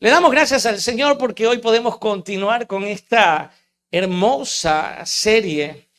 Le damos gracias al Señor porque hoy podemos continuar con esta hermosa serie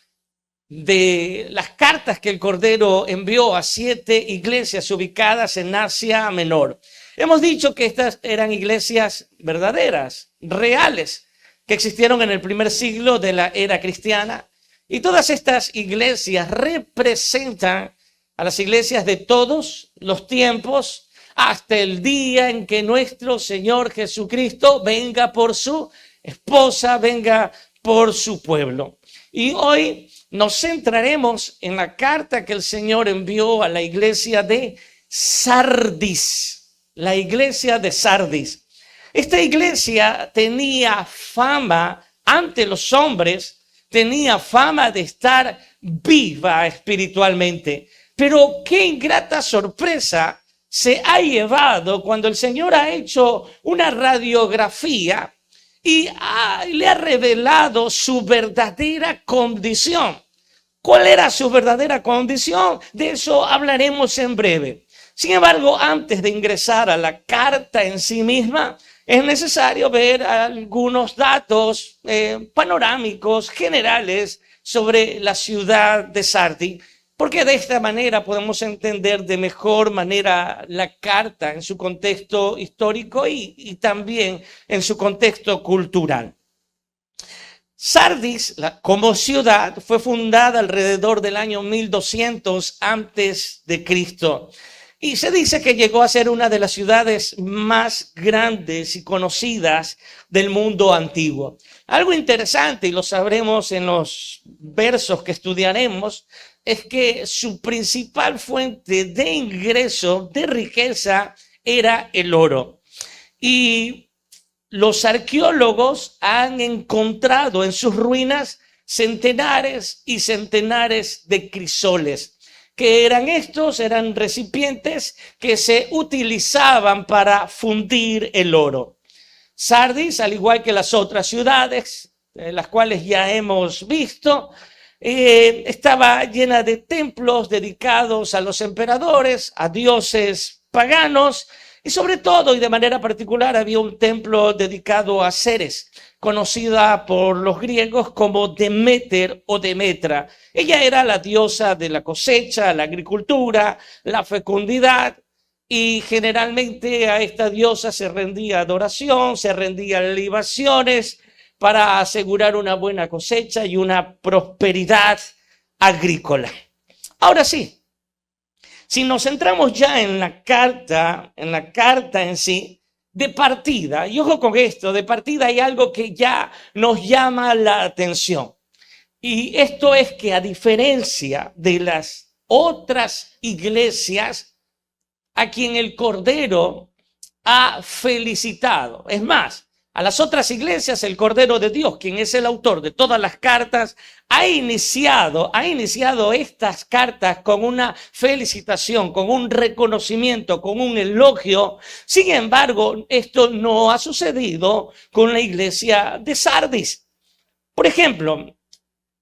de las cartas que el Cordero envió a 7 iglesias ubicadas en Asia Menor. Hemos dicho que estas eran iglesias verdaderas, reales, que existieron en el primer siglo de la era cristiana. Y todas estas iglesias representan a las iglesias de todos los tiempos, hasta el día en que nuestro Señor Jesucristo venga por su esposa, venga por su pueblo. Y hoy nos centraremos en la carta que el Señor envió a la iglesia de Sardis. La iglesia de Sardis. Esta iglesia tenía fama ante los hombres, tenía fama de estar viva espiritualmente. Pero qué ingrata sorpresa se ha llevado cuando el Señor ha hecho una radiografía y le ha revelado su verdadera condición. ¿Cuál era su verdadera condición? De eso hablaremos en breve. Sin embargo, antes de ingresar a la carta en sí misma, es necesario ver algunos datos panorámicos generales sobre la ciudad de Sardis, porque de esta manera podemos entender de mejor manera la carta en su contexto histórico y también en su contexto cultural. Sardis, como ciudad, fue fundada alrededor del año 1200 antes de Cristo. Y se dice que llegó a ser una de las ciudades más grandes y conocidas del mundo antiguo. Algo interesante, y lo sabremos en los versos que estudiaremos, es que su principal fuente de ingreso, de riqueza, era el oro. Y los arqueólogos han encontrado en sus ruinas centenares y centenares de crisoles. ¿Qué eran estos? Eran recipientes que se utilizaban para fundir el oro. Sardis, al igual que las otras ciudades, las cuales ya hemos visto, estaba llena de templos dedicados a los emperadores, a dioses paganos, y sobre todo y de manera particular había un templo dedicado a Ceres, conocida por los griegos como Deméter o Demetra. Ella era la diosa de la cosecha, la agricultura, la fecundidad, y generalmente a esta diosa se rendía adoración, se rendían libaciones para asegurar una buena cosecha y una prosperidad agrícola. Ahora sí, si nos centramos ya en la carta en sí, de partida, y ojo con esto, de partida hay algo que ya nos llama la atención. Y esto es que a diferencia de las otras iglesias, a quien el Cordero ha felicitado. Es más, a las otras iglesias, el Cordero de Dios, quien es el autor de todas las cartas, ha iniciado estas cartas con una felicitación, con un reconocimiento, con un elogio. Sin embargo, esto no ha sucedido con la iglesia de Sardis. Por ejemplo,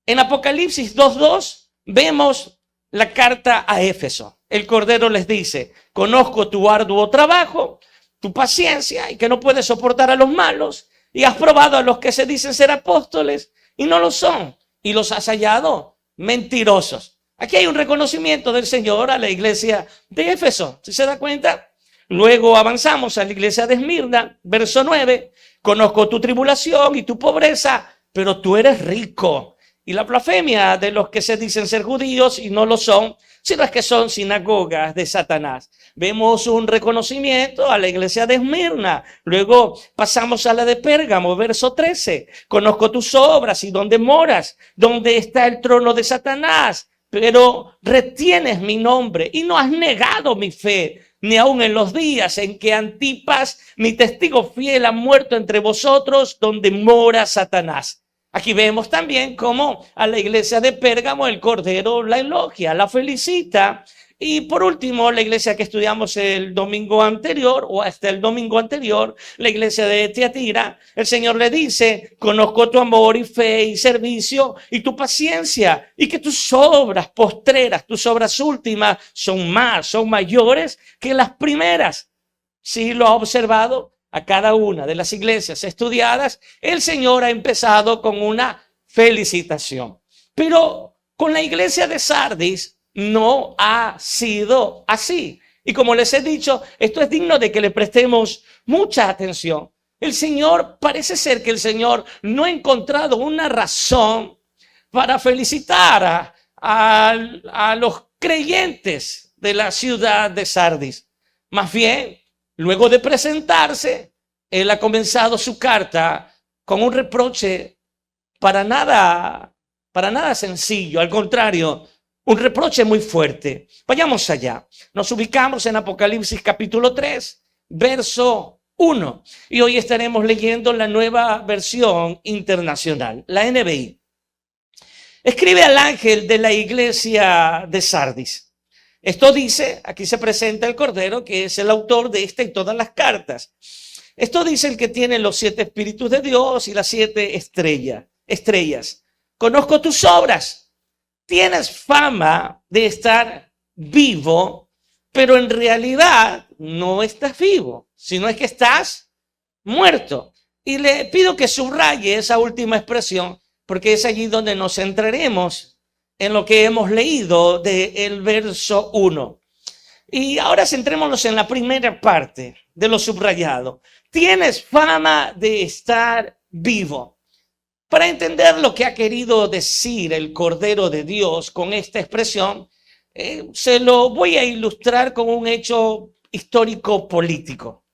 en Apocalipsis 2:2 vemos la carta a Éfeso. El Cordero les dice: conozco tu arduo trabajo, tu paciencia y que no puedes soportar a los malos, y has probado a los que se dicen ser apóstoles y no lo son, y los has hallado mentirosos. Aquí hay un reconocimiento del Señor a la iglesia de Éfeso, ¿sí se da cuenta? Luego avanzamos a la iglesia de Esmirna, verso 9, conozco tu tribulación y tu pobreza, pero tú eres rico, y la blasfemia de los que se dicen ser judíos y no lo son, sino es que son sinagogas de Satanás. Vemos un reconocimiento a la iglesia de Esmirna. Luego pasamos a la de Pérgamo, verso 13. Conozco tus obras y dónde moras, dónde está el trono de Satanás, pero retienes mi nombre y no has negado mi fe, ni aun en los días en que Antipas, mi testigo fiel, ha muerto entre vosotros, donde mora Satanás. Aquí vemos también cómo a la iglesia de Pérgamo el Cordero la elogia, la felicita. Y por último, la iglesia que estudiamos el domingo anterior o hasta el domingo anterior, la iglesia de Tiatira, el Señor le dice: conozco tu amor y fe y servicio y tu paciencia, y que tus obras postreras, tus obras últimas son mayores que las primeras. Sí, lo ha observado. a cada una de las iglesias estudiadas, el Señor ha empezado con una felicitación. Pero con la iglesia de Sardis no ha sido así. Y como les he dicho, esto es digno de que le prestemos mucha atención. Parece ser que el Señor no ha encontrado una razón para felicitar a los creyentes de la ciudad de Sardis. Más bien, luego de presentarse, él ha comenzado su carta con un reproche para nada sencillo. Al contrario, un reproche muy fuerte. Vayamos allá. Nos ubicamos en Apocalipsis capítulo 3, verso 1. Y hoy estaremos leyendo la nueva versión internacional, la NBI. Escribe al ángel de la iglesia de Sardis. Esto dice, aquí se presenta el Cordero, que es el autor de esta y todas las cartas. Esto dice el que tiene los 7 espíritus de Dios y las 7 estrellas. Conozco tus obras. Tienes fama de estar vivo, pero en realidad no estás vivo, sino es que estás muerto. Y le pido que subraye esa última expresión, porque es allí donde nos centraremos en lo que hemos leído del verso 1. Y ahora centrémonos en la primera parte de lo subrayado. Tienes fama de estar vivo. Para entender lo que ha querido decir el Cordero de Dios con esta expresión, se lo voy a ilustrar con un hecho histórico político.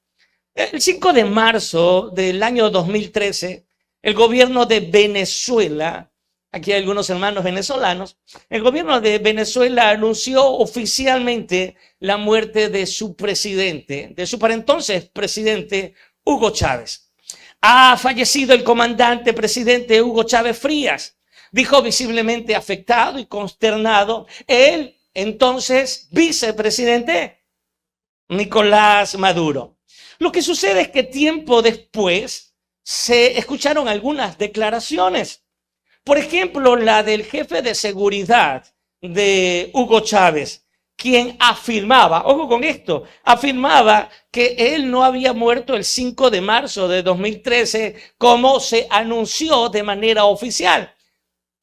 El 5 de marzo del año 2013, el gobierno de Venezuela, aquí hay algunos hermanos venezolanos, el gobierno de Venezuela anunció oficialmente la muerte de su presidente, de su para entonces presidente Hugo Chávez. Ha fallecido el comandante presidente Hugo Chávez Frías, dijo visiblemente afectado y consternado el entonces vicepresidente Nicolás Maduro. Lo que sucede es que tiempo después se escucharon algunas declaraciones. Por ejemplo, la del jefe de seguridad de Hugo Chávez, quien afirmaba, ojo con esto, afirmaba que él no había muerto el 5 de marzo de 2013 como se anunció de manera oficial.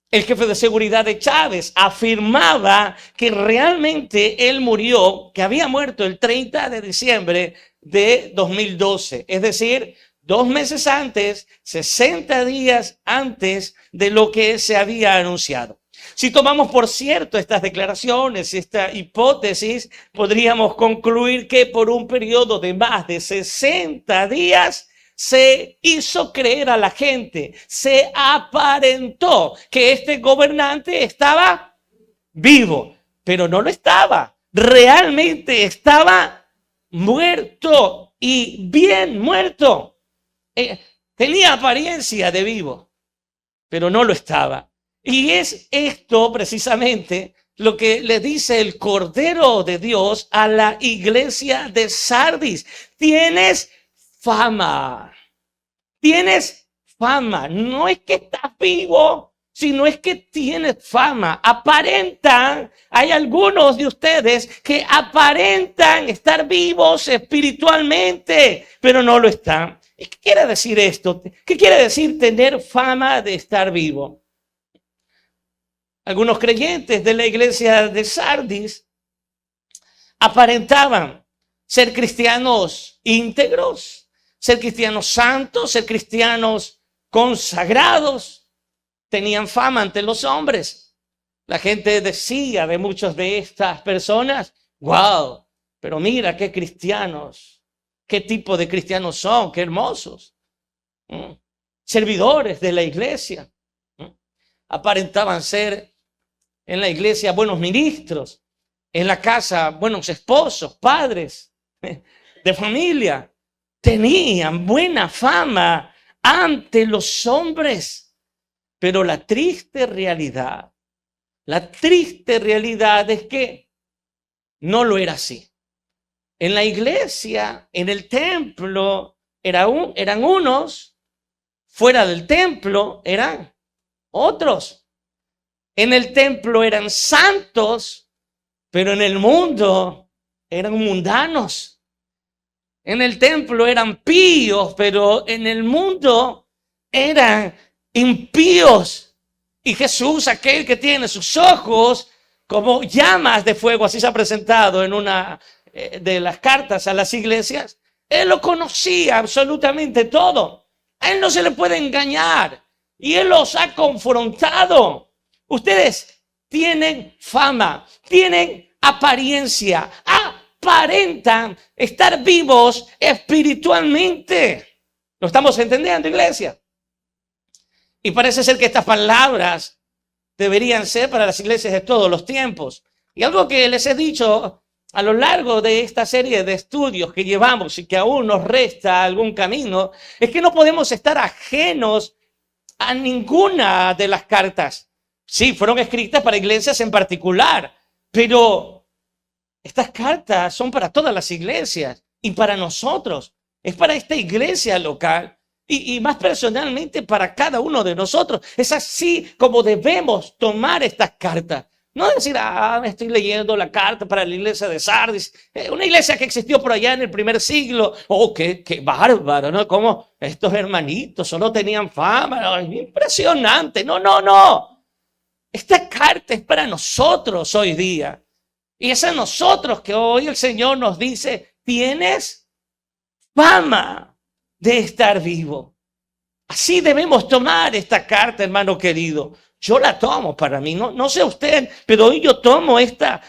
El jefe de seguridad de Chávez afirmaba que realmente él murió, que había muerto el 30 de diciembre de 2012, es decir, 2 meses antes, 60 días antes de lo que se había anunciado. Si tomamos por cierto estas declaraciones, esta hipótesis, podríamos concluir que por un periodo de más de 60 días se hizo creer a la gente, se aparentó que este gobernante estaba vivo, pero no lo estaba. Realmente estaba muerto y bien muerto. Tenía apariencia de vivo, pero no lo estaba. Y es esto precisamente lo que le dice el Cordero de Dios a la iglesia de Sardis. Tienes fama. Tienes fama. No es que estás vivo, sino es que tienes fama. Aparentan, hay algunos de ustedes que aparentan estar vivos espiritualmente, pero no lo están. ¿Qué quiere decir esto? ¿Qué quiere decir tener fama de estar vivo? Algunos creyentes de la iglesia de Sardis aparentaban ser cristianos íntegros, ser cristianos santos, ser cristianos consagrados. Tenían fama ante los hombres. La gente decía de muchas de estas personas, wow, pero mira qué cristianos, qué tipo de cristianos son, qué hermosos. Servidores de la iglesia. Aparentaban ser en la iglesia buenos ministros, en la casa buenos esposos, padres de familia. Tenían buena fama ante los hombres, pero la triste realidad es que no lo era así. En la iglesia, en el templo, eran unos, fuera del templo eran otros. En el templo eran santos, pero en el mundo eran mundanos. En el templo eran píos, pero en el mundo eran impíos. Y Jesús, aquel que tiene sus ojos como llamas de fuego, así se ha presentado en una de las cartas a las iglesias, él lo conocía absolutamente todo. A él no se le puede engañar y él los ha confrontado. Ustedes tienen fama, tienen apariencia, aparentan estar vivos espiritualmente. ¿Lo estamos entendiendo, iglesia? Y parece ser que estas palabras deberían ser para las iglesias de todos los tiempos. Y algo que les he dicho a lo largo de esta serie de estudios que llevamos y que aún nos resta algún camino, es que no podemos estar ajenos a ninguna de las cartas. Sí, fueron escritas para iglesias en particular, pero estas cartas son para todas las iglesias y para nosotros. Es para esta iglesia local. Y más personalmente para cada uno de nosotros. Es así como debemos tomar estas cartas. No decir, estoy leyendo la carta para la iglesia de Sardis, una iglesia que existió por allá en el primer siglo. Oh, qué bárbaro, ¿no? Como estos hermanitos solo tenían fama. Impresionante. No. Esta carta es para nosotros hoy día. Y es a nosotros que hoy el Señor nos dice, tienes fama de estar vivo. Así debemos tomar esta carta, hermano querido. Yo la tomo para mí, no sé usted, pero hoy yo tomo esta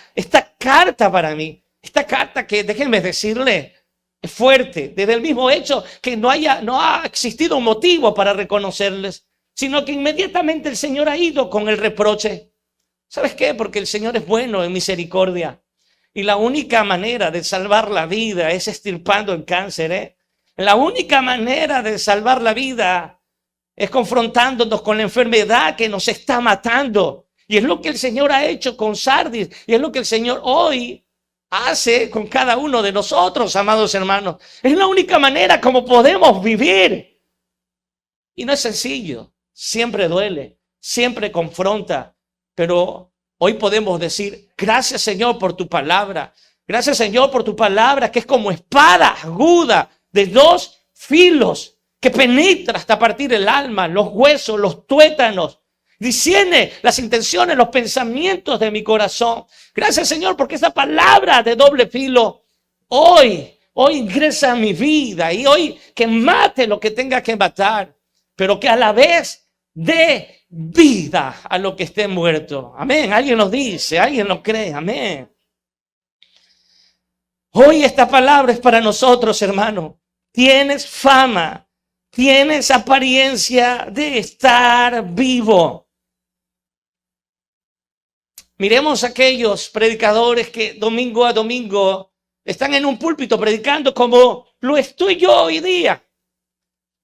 carta para mí. Esta carta que, déjenme decirle, es fuerte. Desde el mismo hecho que no ha existido un motivo para reconocerles, sino que inmediatamente el Señor ha ido con el reproche. ¿Sabes qué? Porque el Señor es bueno en misericordia. Y la única manera de salvar la vida es extirpando el cáncer, La única manera de salvar la vida es confrontándonos con la enfermedad que nos está matando. Y es lo que el Señor ha hecho con Sardis. Y es lo que el Señor hoy hace con cada uno de nosotros, amados hermanos. Es la única manera como podemos vivir. Y no es sencillo. Siempre duele. Siempre confronta. Pero hoy podemos decir, gracias Señor por tu palabra. Gracias Señor por tu palabra que es como espada aguda de dos filos que penetra hasta partir el alma, los huesos, los tuétanos, discierne las intenciones, los pensamientos de mi corazón. Gracias, Señor, porque esa palabra de doble filo hoy ingresa a mi vida y hoy que mate lo que tenga que matar, pero que a la vez dé vida a lo que esté muerto. Amén. Alguien nos dice, alguien nos cree. Amén. Hoy esta palabra es para nosotros, hermano. Tienes fama, tienes apariencia de estar vivo. Miremos a aquellos predicadores que domingo a domingo están en un púlpito predicando como lo estoy yo hoy día.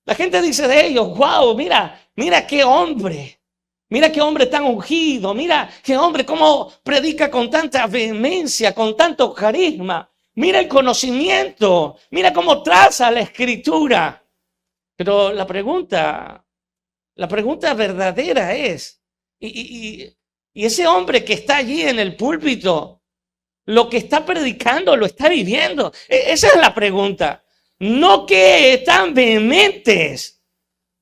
La gente dice de ellos, wow, mira qué hombre. Mira qué hombre tan ungido. Mira qué hombre cómo predica con tanta vehemencia, con tanto carisma. Mira el conocimiento, mira cómo traza la escritura. Pero la pregunta verdadera es, y ese hombre que está allí en el púlpito, lo que está predicando, lo está viviendo. Esa es la pregunta. No qué tan vehementes,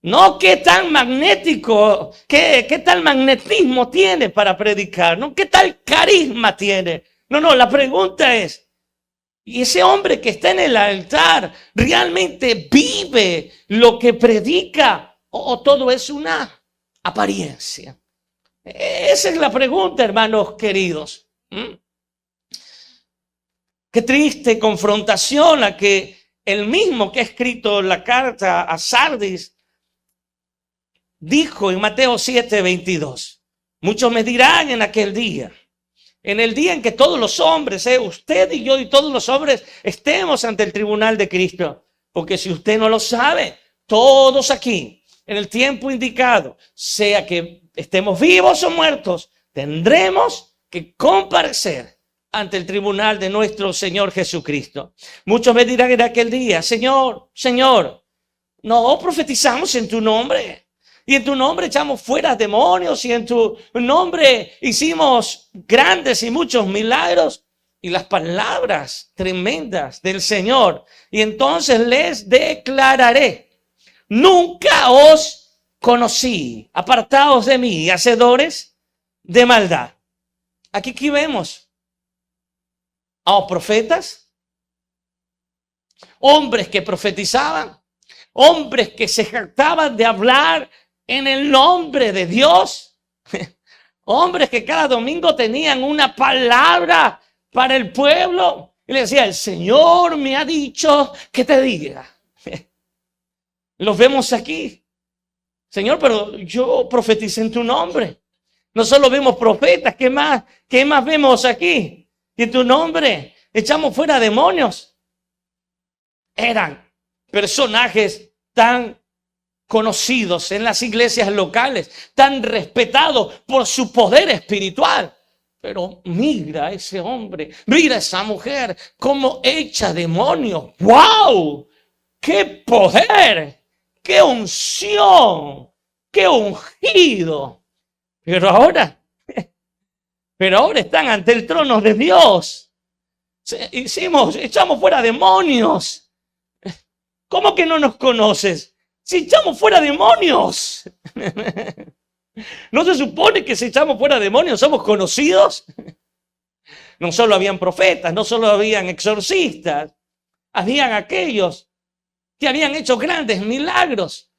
no qué tan magnético, qué tal magnetismo tiene para predicar, no qué tal carisma tiene. No, la pregunta es, ¿y ese hombre que está en el altar realmente vive lo que predica o todo es una apariencia? Esa es la pregunta, hermanos queridos. Qué triste confrontación a que el mismo que ha escrito la carta a Sardis dijo en Mateo 7:22. Muchos me dirán en aquel día. En el día en que todos los hombres, usted y yo y todos los hombres estemos ante el tribunal de Cristo. Porque si usted no lo sabe, todos aquí, en el tiempo indicado, sea que estemos vivos o muertos, tendremos que comparecer ante el tribunal de nuestro Señor Jesucristo. Muchos me dirán en aquel día, Señor, no profetizamos en tu nombre. Y en tu nombre echamos fuera demonios y en tu nombre hicimos grandes y muchos milagros. y las palabras tremendas del Señor. Y entonces les declararé: nunca os conocí, apartaos de mí, hacedores de maldad. Aquí vemos a profetas, hombres que profetizaban, hombres que se jactaban de hablar en el nombre de Dios, hombres que cada domingo tenían una palabra para el pueblo y le decía: el Señor me ha dicho que te diga. Los vemos aquí. Señor, pero yo profeticé en tu nombre. No solo vemos profetas, ¿qué más vemos aquí? Y en tu nombre echamos fuera demonios. Eran personajes tan conocidos en las iglesias locales, tan respetados por su poder espiritual. Pero mira a ese hombre, mira a esa mujer, cómo echa demonios. ¡Wow! ¡Qué poder! ¡Qué unción! ¡Qué ungido! Pero ahora están ante el trono de Dios. Echamos fuera demonios. ¿Cómo que no nos conoces? Si echamos fuera demonios. ¿No se supone que si echamos fuera demonios somos conocidos? No solo habían profetas, no solo habían exorcistas, habían aquellos que habían hecho grandes milagros.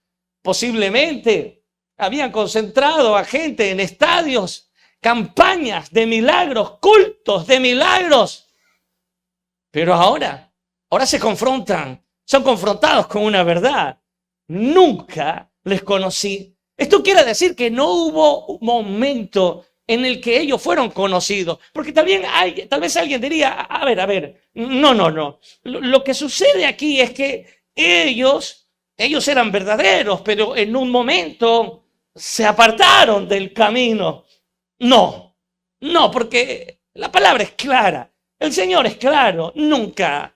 Posiblemente habían concentrado a gente en estadios, campañas de milagros, cultos de milagros. Pero ahora se confrontan, son confrontados con una verdad. Nunca les conocí. Esto quiere decir que no hubo un momento en el que ellos fueron conocidos. Porque tal vez alguien diría: a ver, no. Lo que sucede aquí es que ellos eran verdaderos, pero en un momento se apartaron del camino. No, porque la palabra es clara. El Señor es claro. Nunca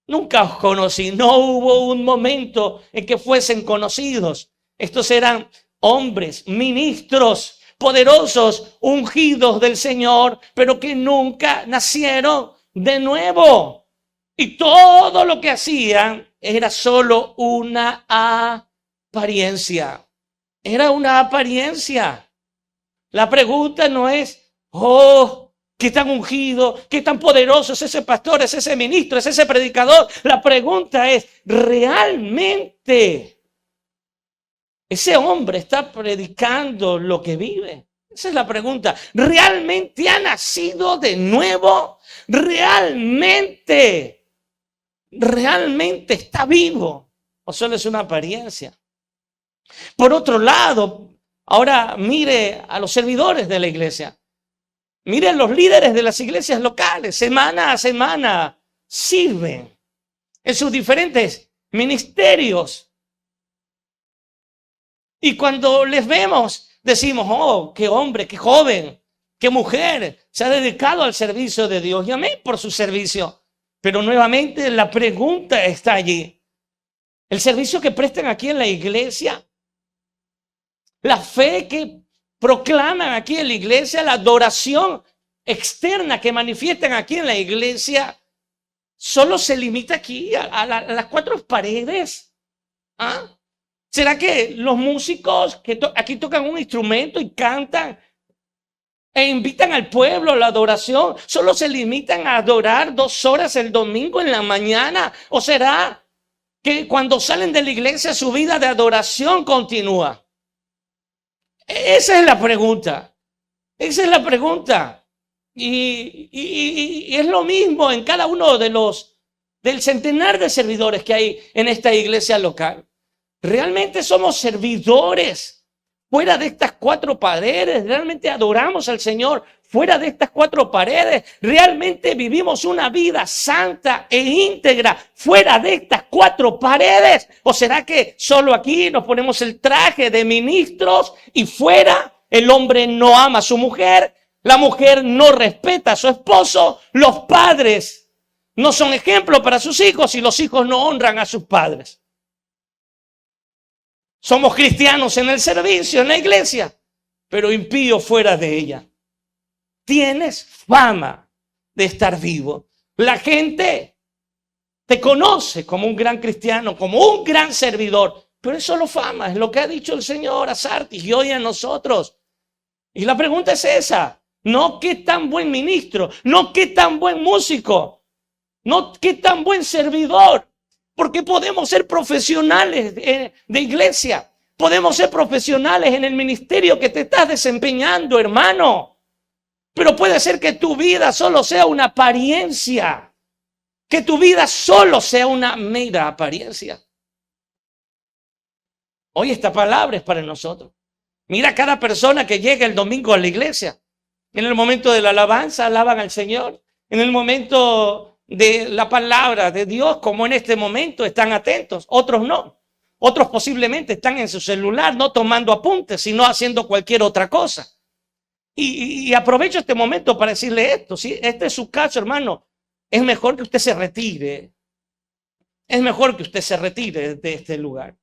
os conocí. No hubo un momento en que fuesen conocidos. Estos eran hombres, ministros, poderosos, ungidos del Señor, pero que nunca nacieron de nuevo. Y todo lo que hacían era solo una apariencia. Era una apariencia. La pregunta no es: qué tan ungido, qué tan poderoso es ese pastor, es ese ministro, es ese predicador. La pregunta es: ¿realmente ese hombre está predicando lo que vive? Esa es la pregunta. ¿Realmente ha nacido de nuevo? ¿Realmente está vivo? ¿O solo es una apariencia? Por otro lado, ahora mire a los servidores de la iglesia. Miren los líderes de las iglesias locales, semana a semana sirven en sus diferentes ministerios. Y cuando les vemos, decimos: oh, qué hombre, qué joven, qué mujer se ha dedicado al servicio de Dios. Y amén por su servicio. Pero nuevamente la pregunta está allí: el servicio que prestan aquí en la iglesia, la fe que proclaman aquí en la iglesia, la adoración externa que manifiestan aquí en la iglesia, ¿solo se limita aquí a las cuatro paredes? ¿Ah? ¿Será que los músicos que aquí tocan un instrumento y cantan e invitan al pueblo a la adoración, solo se limitan a adorar 2 horas el domingo en la mañana? ¿O será que cuando salen de la iglesia su vida de adoración continúa? Esa es la pregunta. Esa es la pregunta. Y es lo mismo en cada uno del centenar de servidores que hay en esta iglesia local. ¿Realmente somos servidores fuera de estas 4 paredes? ¿Realmente adoramos al Señor fuera de estas 4 paredes? ¿Realmente vivimos una vida santa e íntegra fuera de estas 4 paredes? ¿O será que solo aquí nos ponemos el traje de ministros y fuera el hombre no ama a su mujer, la mujer no respeta a su esposo, los padres no son ejemplo para sus hijos y los hijos no honran a sus padres? Somos cristianos en el servicio, en la iglesia, pero impíos fuera de ella. Tienes fama de estar vivo. La gente te conoce como un gran cristiano, como un gran servidor, pero es solo fama, es lo que ha dicho el Señor a Sardis y hoy a nosotros. Y la pregunta es esa, no qué tan buen ministro, no qué tan buen músico, no qué tan buen servidor, porque podemos ser profesionales de iglesia, podemos ser profesionales en el ministerio que te estás desempeñando, hermano, pero puede ser que tu vida solo sea una apariencia, que tu vida solo sea una mera apariencia. Hoy esta palabra es para nosotros. Mira cada persona que llega el domingo a la iglesia. En el momento de la alabanza alaban al Señor. En el momento de la palabra de Dios, como en este momento, están atentos. Otros no. Otros posiblemente están en su celular, no tomando apuntes, sino haciendo cualquier otra cosa. Y aprovecho este momento para decirle esto. Si este es su caso, hermano, es mejor que usted se retire. Es mejor que usted se retire de este lugar.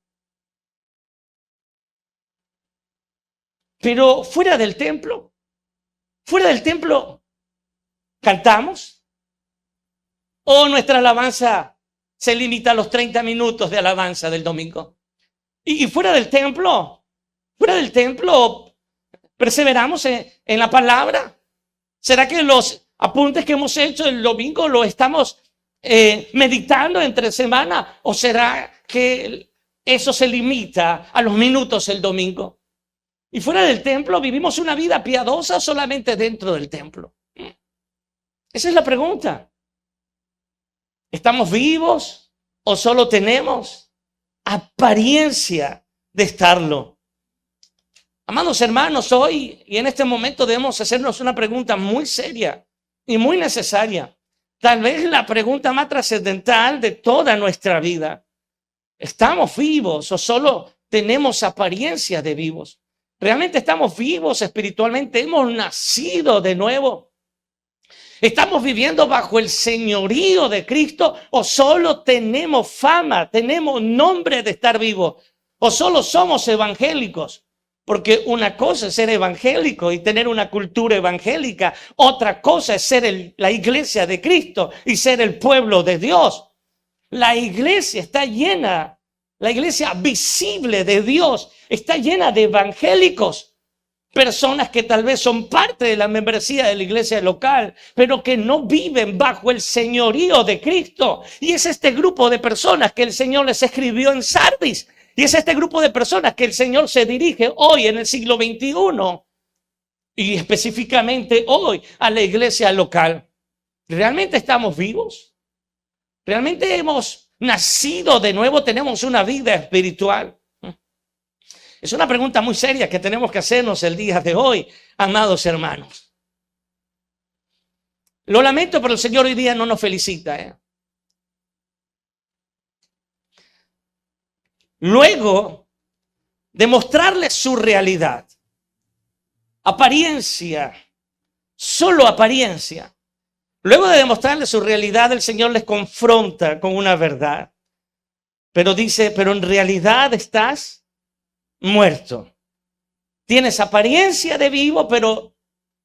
Pero fuera del templo, ¿cantamos? ¿O nuestra alabanza se limita a los 30 minutos de alabanza del domingo? Y fuera del templo, ¿perseveramos en la palabra? ¿Será que los apuntes que hemos hecho el domingo lo estamos meditando entre semana? ¿O será que eso se limita a los minutos el domingo? Y fuera del templo, ¿vivimos una vida piadosa solamente dentro del templo? Esa es la pregunta. ¿Estamos vivos o solo tenemos apariencia de estarlo? Amados hermanos, hoy y en este momento debemos hacernos una pregunta muy seria y muy necesaria. Tal vez la pregunta más trascendental de toda nuestra vida. ¿Estamos vivos o solo tenemos apariencia de vivos? ¿Realmente estamos vivos espiritualmente? ¿Hemos nacido de nuevo? ¿Estamos viviendo bajo el señorío de Cristo o solo tenemos fama, tenemos nombre de estar vivos? ¿O solo somos evangélicos? Porque una cosa es ser evangélico y tener una cultura evangélica. Otra cosa es ser la iglesia de Cristo y ser el pueblo de Dios. La iglesia está llena. La iglesia visible de Dios está llena de evangélicos, personas que tal vez son parte de la membresía de la iglesia local, pero que no viven bajo el señorío de Cristo. Y es este grupo de personas que el Señor les escribió en Sardis. Y es este grupo de personas que el Señor se dirige hoy en el siglo XXI y específicamente hoy a la iglesia local. ¿Realmente estamos vivos? ¿Realmente hemos nacido de nuevo? ¿Tenemos una vida espiritual? Es una pregunta muy seria que tenemos que hacernos el día de hoy, amados hermanos. Lo lamento, pero el Señor hoy día no nos felicita. Luego de mostrarles su realidad, apariencia, solo apariencia. Luego de demostrarles su realidad, el Señor les confronta con una verdad. Pero dice, pero en realidad estás muerto. Tienes apariencia de vivo, pero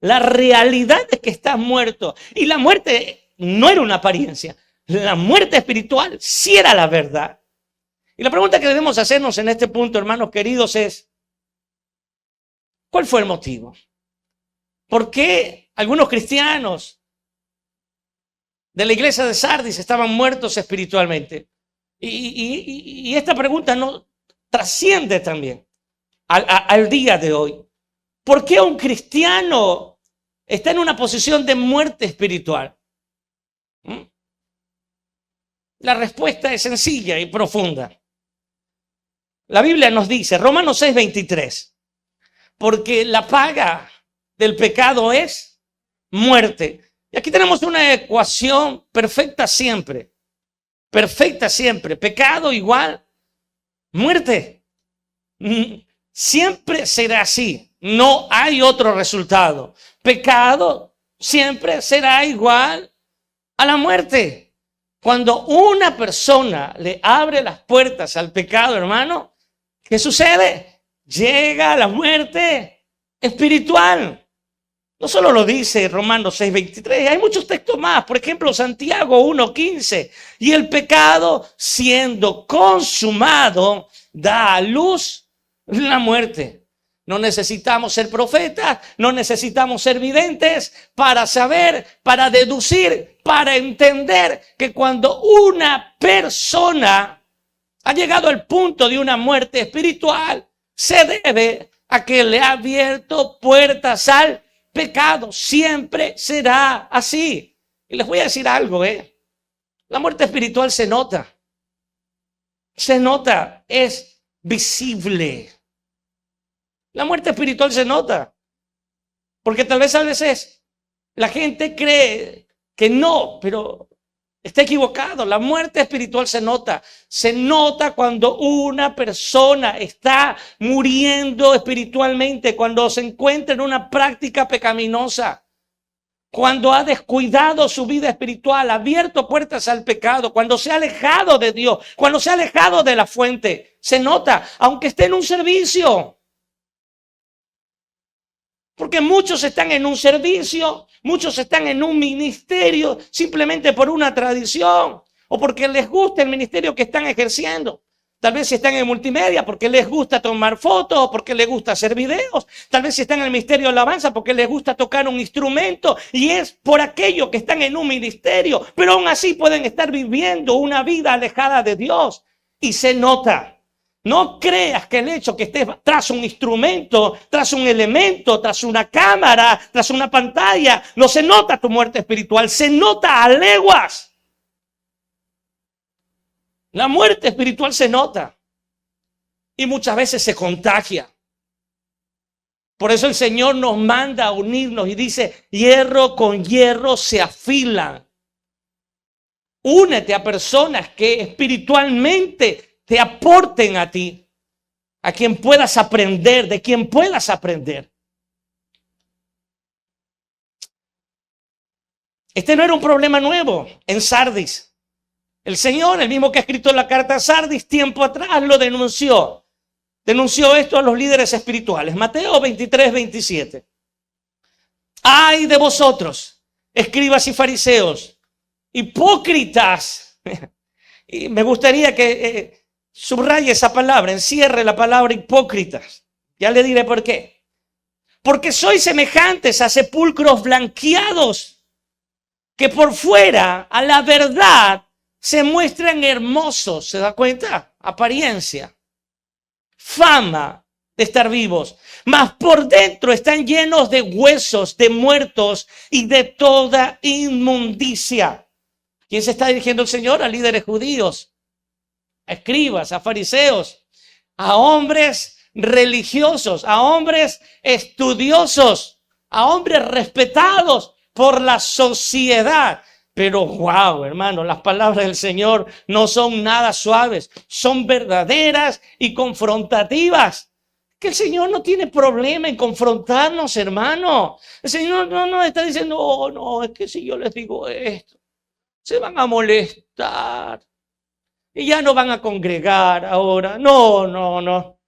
la realidad es que estás muerto. Y la muerte no era una apariencia. La muerte espiritual sí era la verdad. Y la pregunta que debemos hacernos en este punto, hermanos queridos, es, ¿cuál fue el motivo? ¿Por qué algunos cristianos de la iglesia de Sardis estaban muertos espiritualmente? Y esta pregunta no trasciende también al día de hoy. ¿Por qué un cristiano está en una posición de muerte espiritual? La respuesta es sencilla y profunda. La Biblia nos dice, Romanos 6:23, porque la paga del pecado es muerte. Y aquí tenemos una ecuación perfecta siempre. Perfecta siempre. Pecado igual muerte. Siempre será así. No hay otro resultado. Pecado siempre será igual a la muerte. Cuando una persona le abre las puertas al pecado, hermano, ¿qué sucede? Llega la muerte espiritual. No solo lo dice Romanos 6:23, hay muchos textos más. Por ejemplo, Santiago 1:15. Y el pecado, siendo consumado, da a luz la muerte. No necesitamos ser profetas, no necesitamos ser videntes para saber, para deducir, para entender que cuando una persona ha llegado al punto de una muerte espiritual, se debe a que le ha abierto puertas al pecado. Siempre será así. Y les voy a decir algo, la muerte espiritual se nota, es visible. La muerte espiritual se nota, porque tal vez a veces la gente cree que no, pero está equivocado. La muerte espiritual se nota cuando una persona está muriendo espiritualmente, cuando se encuentra en una práctica pecaminosa, cuando ha descuidado su vida espiritual, ha abierto puertas al pecado, cuando se ha alejado de Dios, cuando se ha alejado de la fuente. Se nota, aunque esté en un servicio. Porque muchos están en un servicio, muchos están en un ministerio simplemente por una tradición o porque les gusta el ministerio que están ejerciendo. Tal vez si están en multimedia porque les gusta tomar fotos o porque les gusta hacer videos. Tal vez si están en el ministerio de alabanza porque les gusta tocar un instrumento y es por aquello que están en un ministerio. Pero aún así pueden estar viviendo una vida alejada de Dios y se nota. No creas que el hecho que estés tras un instrumento, tras un elemento, tras una cámara, tras una pantalla, no se nota tu muerte espiritual, se nota a leguas. La muerte espiritual se nota y muchas veces se contagia. Por eso el Señor nos manda a unirnos y dice, hierro con hierro se afilan. Únete a personas que espiritualmente te aporten a ti, a quien puedas aprender, de quien puedas aprender. Este no era un problema nuevo en Sardis. El Señor, el mismo que ha escrito la carta a Sardis, tiempo atrás lo denunció. Denunció esto a los líderes espirituales. Mateo 23:27. Ay de vosotros, escribas y fariseos, hipócritas. Y me gustaría que subraye esa palabra, encierre la palabra hipócritas. Ya le diré por qué. Porque sois semejantes a sepulcros blanqueados, que por fuera, a la verdad, se muestran hermosos. ¿Se da cuenta? Apariencia. Fama de estar vivos. Mas por dentro están llenos de huesos, de muertos y de toda inmundicia. ¿Quién se está dirigiendo el Señor? A líderes judíos, a escribas, a fariseos, a hombres religiosos, a hombres estudiosos, a hombres respetados por la sociedad. Pero wow, hermano, las palabras del Señor no son nada suaves, son verdaderas y confrontativas. Que el Señor no tiene problema en confrontarnos, hermano. El Señor no nos está diciendo, oh no, es que si yo les digo esto, se van a molestar. Y ya no van a congregar ahora. No.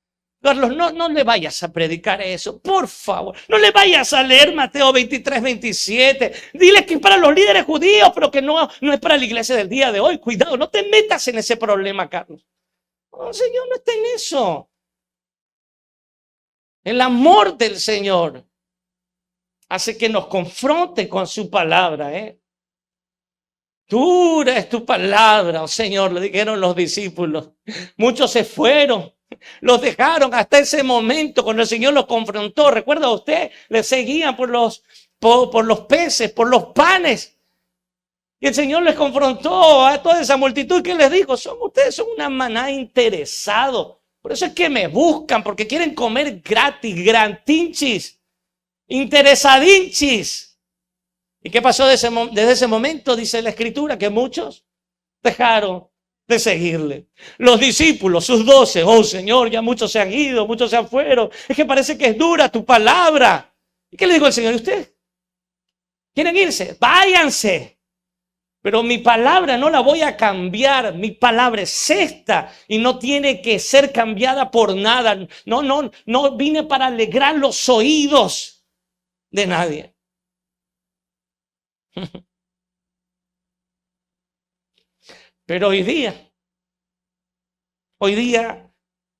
Carlos, no le vayas a predicar eso, por favor. No le vayas a leer Mateo 23:27. Dile que es para los líderes judíos, pero que no es para la iglesia del día de hoy. Cuidado, no te metas en ese problema, Carlos. No, el Señor no está en eso. El amor del Señor hace que nos confronte con su palabra, Dura es tu palabra, oh Señor, le dijeron los discípulos. Muchos se fueron, los dejaron hasta ese momento cuando el Señor los confrontó. ¿Recuerda usted? Le seguían por los peces, por los panes. Y el Señor les confrontó a toda esa multitud que les dijo, ustedes son una manada interesados. Por eso es que me buscan, porque quieren comer gratis, grantinchis, interesadinchis. ¿Y qué pasó desde ese momento? Dice la Escritura que muchos dejaron de seguirle. Los discípulos, sus 12, oh Señor, ya muchos se han ido, muchos se fueron. Es que parece que es dura tu palabra. ¿Y qué le dijo el Señor? ¿Y ustedes quieren irse? Váyanse. Pero mi palabra no la voy a cambiar. Mi palabra es esta y no tiene que ser cambiada por nada. No vine para alegrar los oídos de nadie. Pero hoy día,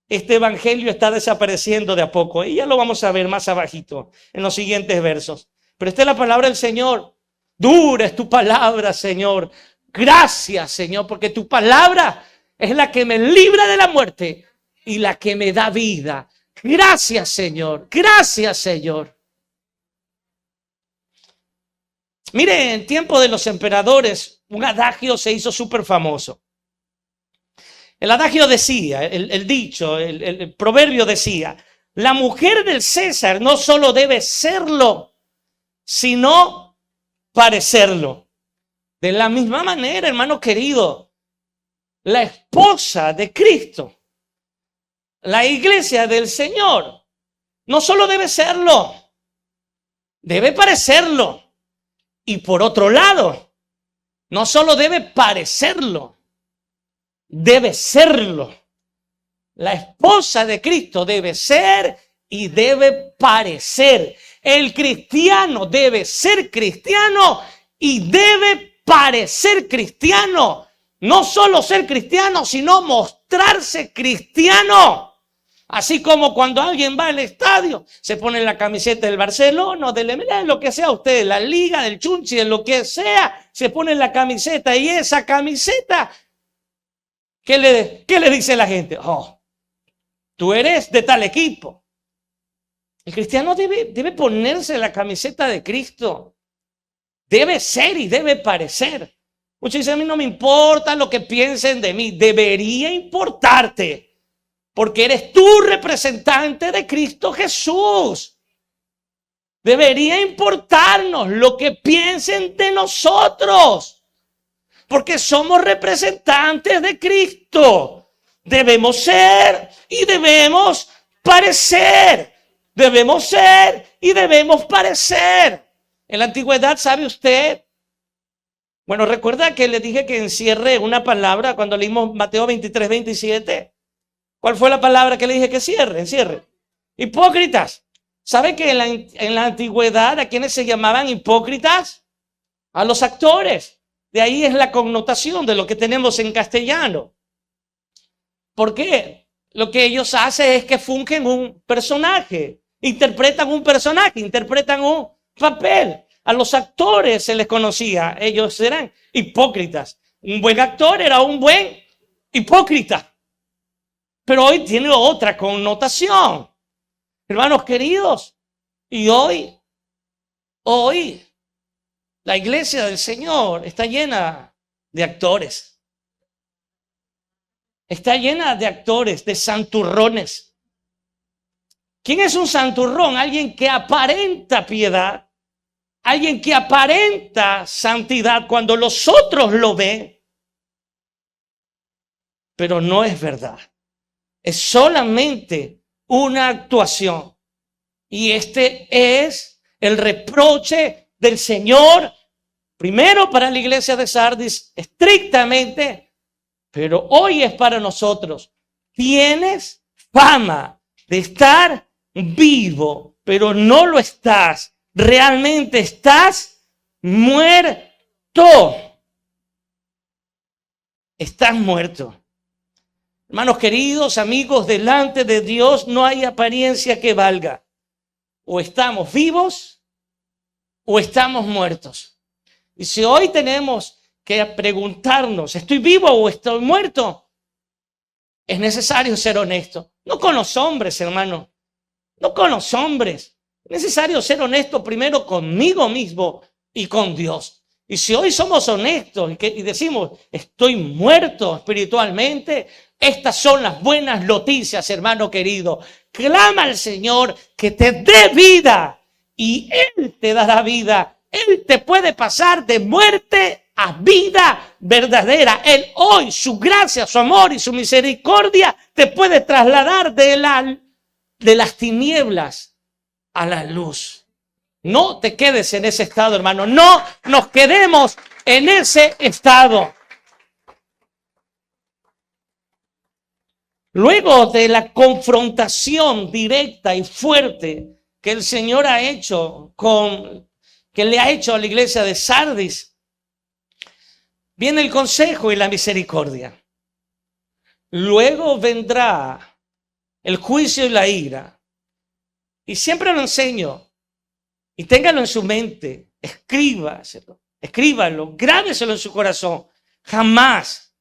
este evangelio está desapareciendo de a poco. Y ya lo vamos a ver más abajito, en los siguientes versos. Pero esta es la palabra del Señor. Dura es tu palabra, Señor. Gracias, Señor, porque tu palabra es la que me libra de la muerte y la que me da vida. Gracias, Señor. Gracias, Señor. Mire, en tiempo de los emperadores, un adagio se hizo súper famoso. El adagio decía, el dicho, el proverbio decía, la mujer del César no solo debe serlo, sino parecerlo. De la misma manera, hermano querido, la esposa de Cristo, la iglesia del Señor, no solo debe serlo, debe parecerlo. Y por otro lado, no solo debe parecerlo, debe serlo. La esposa de Cristo debe ser y debe parecer. El cristiano debe ser cristiano y debe parecer cristiano. No solo ser cristiano, sino mostrarse cristiano. Así como cuando alguien va al estadio, se pone la camiseta del Barcelona, del MLS, lo que sea usted, la Liga, del Chunchi, de lo que sea, se pone la camiseta y esa camiseta, ¿qué le dice la gente? Oh, tú eres de tal equipo. El cristiano debe ponerse la camiseta de Cristo. Debe ser y debe parecer. Muchos dicen, a mí no me importa lo que piensen de mí. Debería importarte. Porque eres tú representante de Cristo Jesús. Debería importarnos lo que piensen de nosotros. Porque somos representantes de Cristo. Debemos ser y debemos parecer. Debemos ser y debemos parecer. En la antigüedad, ¿sabe usted? Bueno, recuerda que le dije que encierre una palabra cuando leímos Mateo 23, 27. ¿Cuál fue la palabra que le dije que encierre? Hipócritas. ¿Sabe que en la antigüedad a quienes se llamaban hipócritas? A los actores. De ahí es la connotación de lo que tenemos en castellano. ¿Por qué? Lo que ellos hacen es que fungen un personaje. Interpretan un personaje, interpretan un papel. A los actores se les conocía. Ellos eran hipócritas. Un buen actor era un buen hipócrita. Pero hoy tiene otra connotación. Hermanos queridos, y hoy, la iglesia del Señor está llena de actores. Está llena de actores, de santurrones. ¿Quién es un santurrón? Alguien que aparenta piedad, alguien que aparenta santidad cuando los otros lo ven, pero no es verdad. Es solamente una actuación. Y este es el reproche del Señor, primero para la iglesia de Sardis, estrictamente, pero hoy es para nosotros. Tienes fama de estar vivo, pero no lo estás. Realmente estás muerto. Estás muerto. Hermanos queridos, amigos, delante de Dios no hay apariencia que valga. O estamos vivos o estamos muertos. Y si hoy tenemos que preguntarnos, ¿estoy vivo o estoy muerto? Es necesario ser honesto. No con los hombres, hermano. No con los hombres. Es necesario ser honesto primero conmigo mismo y con Dios. Y si hoy somos honestos y decimos, estoy muerto espiritualmente, estas son las buenas noticias, hermano querido. Clama al Señor que te dé vida y Él te dará vida. Él te puede pasar de muerte a vida verdadera. Él hoy, su gracia, su amor y su misericordia te puede trasladar de las tinieblas a la luz. No te quedes en ese estado, hermano. No nos quedemos en ese estado. Luego de la confrontación directa y fuerte que el Señor ha hecho con que le ha hecho a la iglesia de Sardis, viene el consejo y la misericordia. Luego vendrá el juicio y la ira. Y siempre lo enseño. Y téngalo en su mente. Escríbalo, grábeselo en su corazón. Jamás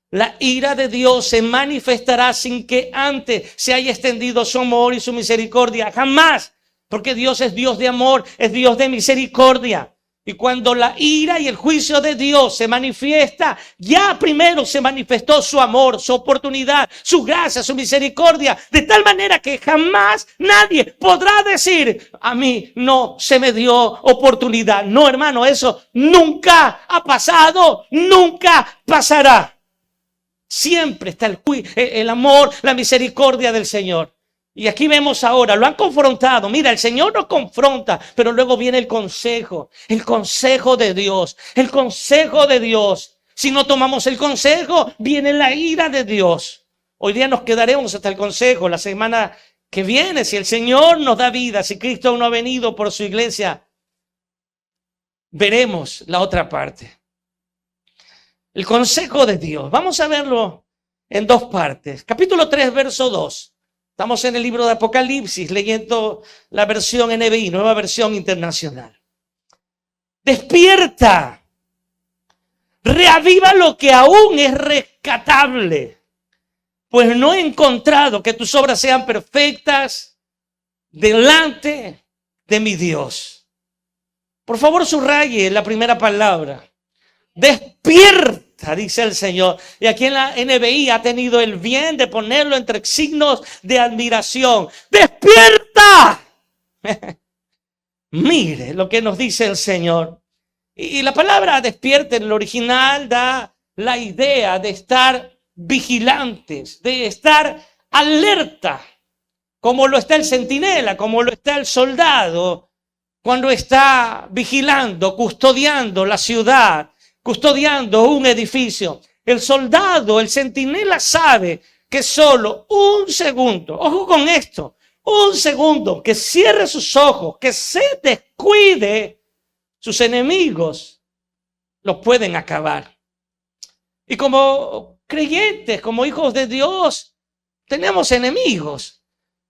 la ira de Dios se manifestará sin que antes se haya extendido su amor y su misericordia. Jamás. Porque Dios es Dios de amor, es Dios de misericordia. Y cuando la ira y el juicio de Dios se manifiesta, ya primero se manifestó su amor, su oportunidad, su gracia, su misericordia, de tal manera que jamás nadie podrá decir, a mí no se me dio oportunidad. No, hermano, eso nunca ha pasado, nunca pasará. Siempre está el amor, la misericordia del Señor. Y aquí vemos ahora, lo han confrontado. Mira, el Señor nos confronta, pero luego viene el consejo de Dios, el consejo de Dios. Si no tomamos el consejo, viene la ira de Dios. Hoy día nos quedaremos hasta el consejo. La semana que viene, si el Señor nos da vida, si Cristo aún no ha venido por su iglesia, veremos la otra parte. El consejo de Dios. Vamos a verlo en dos partes. Capítulo 3, verso 2. Estamos en el libro de Apocalipsis, leyendo la versión NBI, Nueva Versión Internacional. Despierta, reaviva lo que aún es rescatable, pues no he encontrado que tus obras sean perfectas delante de mi Dios. Por favor, subraye la primera palabra. Despierta, dice el Señor. Y aquí en la NBI ha tenido el bien de ponerlo entre signos de admiración. ¡Despierta! Mire lo que nos dice el Señor. Y la palabra despierta en el original da la idea de estar vigilantes, de estar alerta, como lo está el centinela, como lo está el soldado, cuando está vigilando, custodiando la ciudad, custodiando un edificio. El soldado, el centinela sabe que solo un segundo, ojo con esto, un segundo que cierre sus ojos, que se descuide, sus enemigos los pueden acabar. Y como creyentes, como hijos de Dios, tenemos enemigos.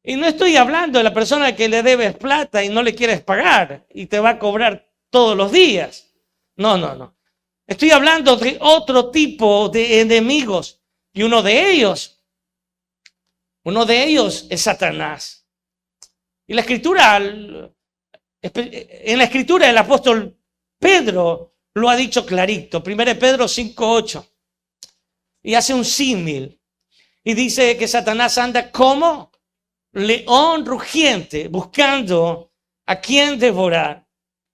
Y no estoy hablando de la persona que le debes plata y no le quieres pagar y te va a cobrar todos los días. No. Estoy hablando de otro tipo de enemigos. Y uno de ellos es Satanás. Y en la escritura el apóstol Pedro lo ha dicho clarito. 1 Pedro 5:8. Y hace un símil. Y dice que Satanás anda como león rugiente, buscando a quien devorar.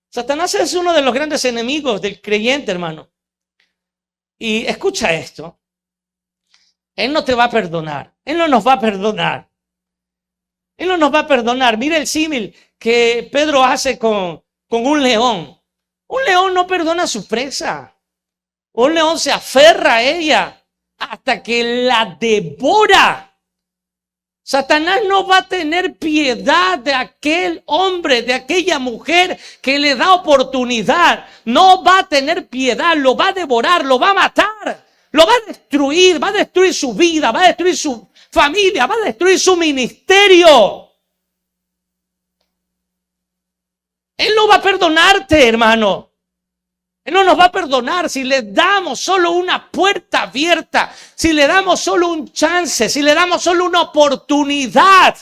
Satanás es uno de los grandes enemigos del creyente, hermano. Y escucha esto. Él no te va a perdonar. Él no nos va a perdonar. Él no nos va a perdonar. Mira el símil que Pedro hace con un león. Un león no perdona a su presa. Un león se aferra a ella hasta que la devora. Satanás no va a tener piedad de aquel hombre, de aquella mujer que le da oportunidad. No va a tener piedad, lo va a devorar, lo va a matar, lo va a destruir su vida, va a destruir su familia, va a destruir su ministerio. Él no va a perdonarte, hermano. Él no nos va a perdonar si le damos solo una puerta abierta, si le damos solo un chance, si le damos solo una oportunidad.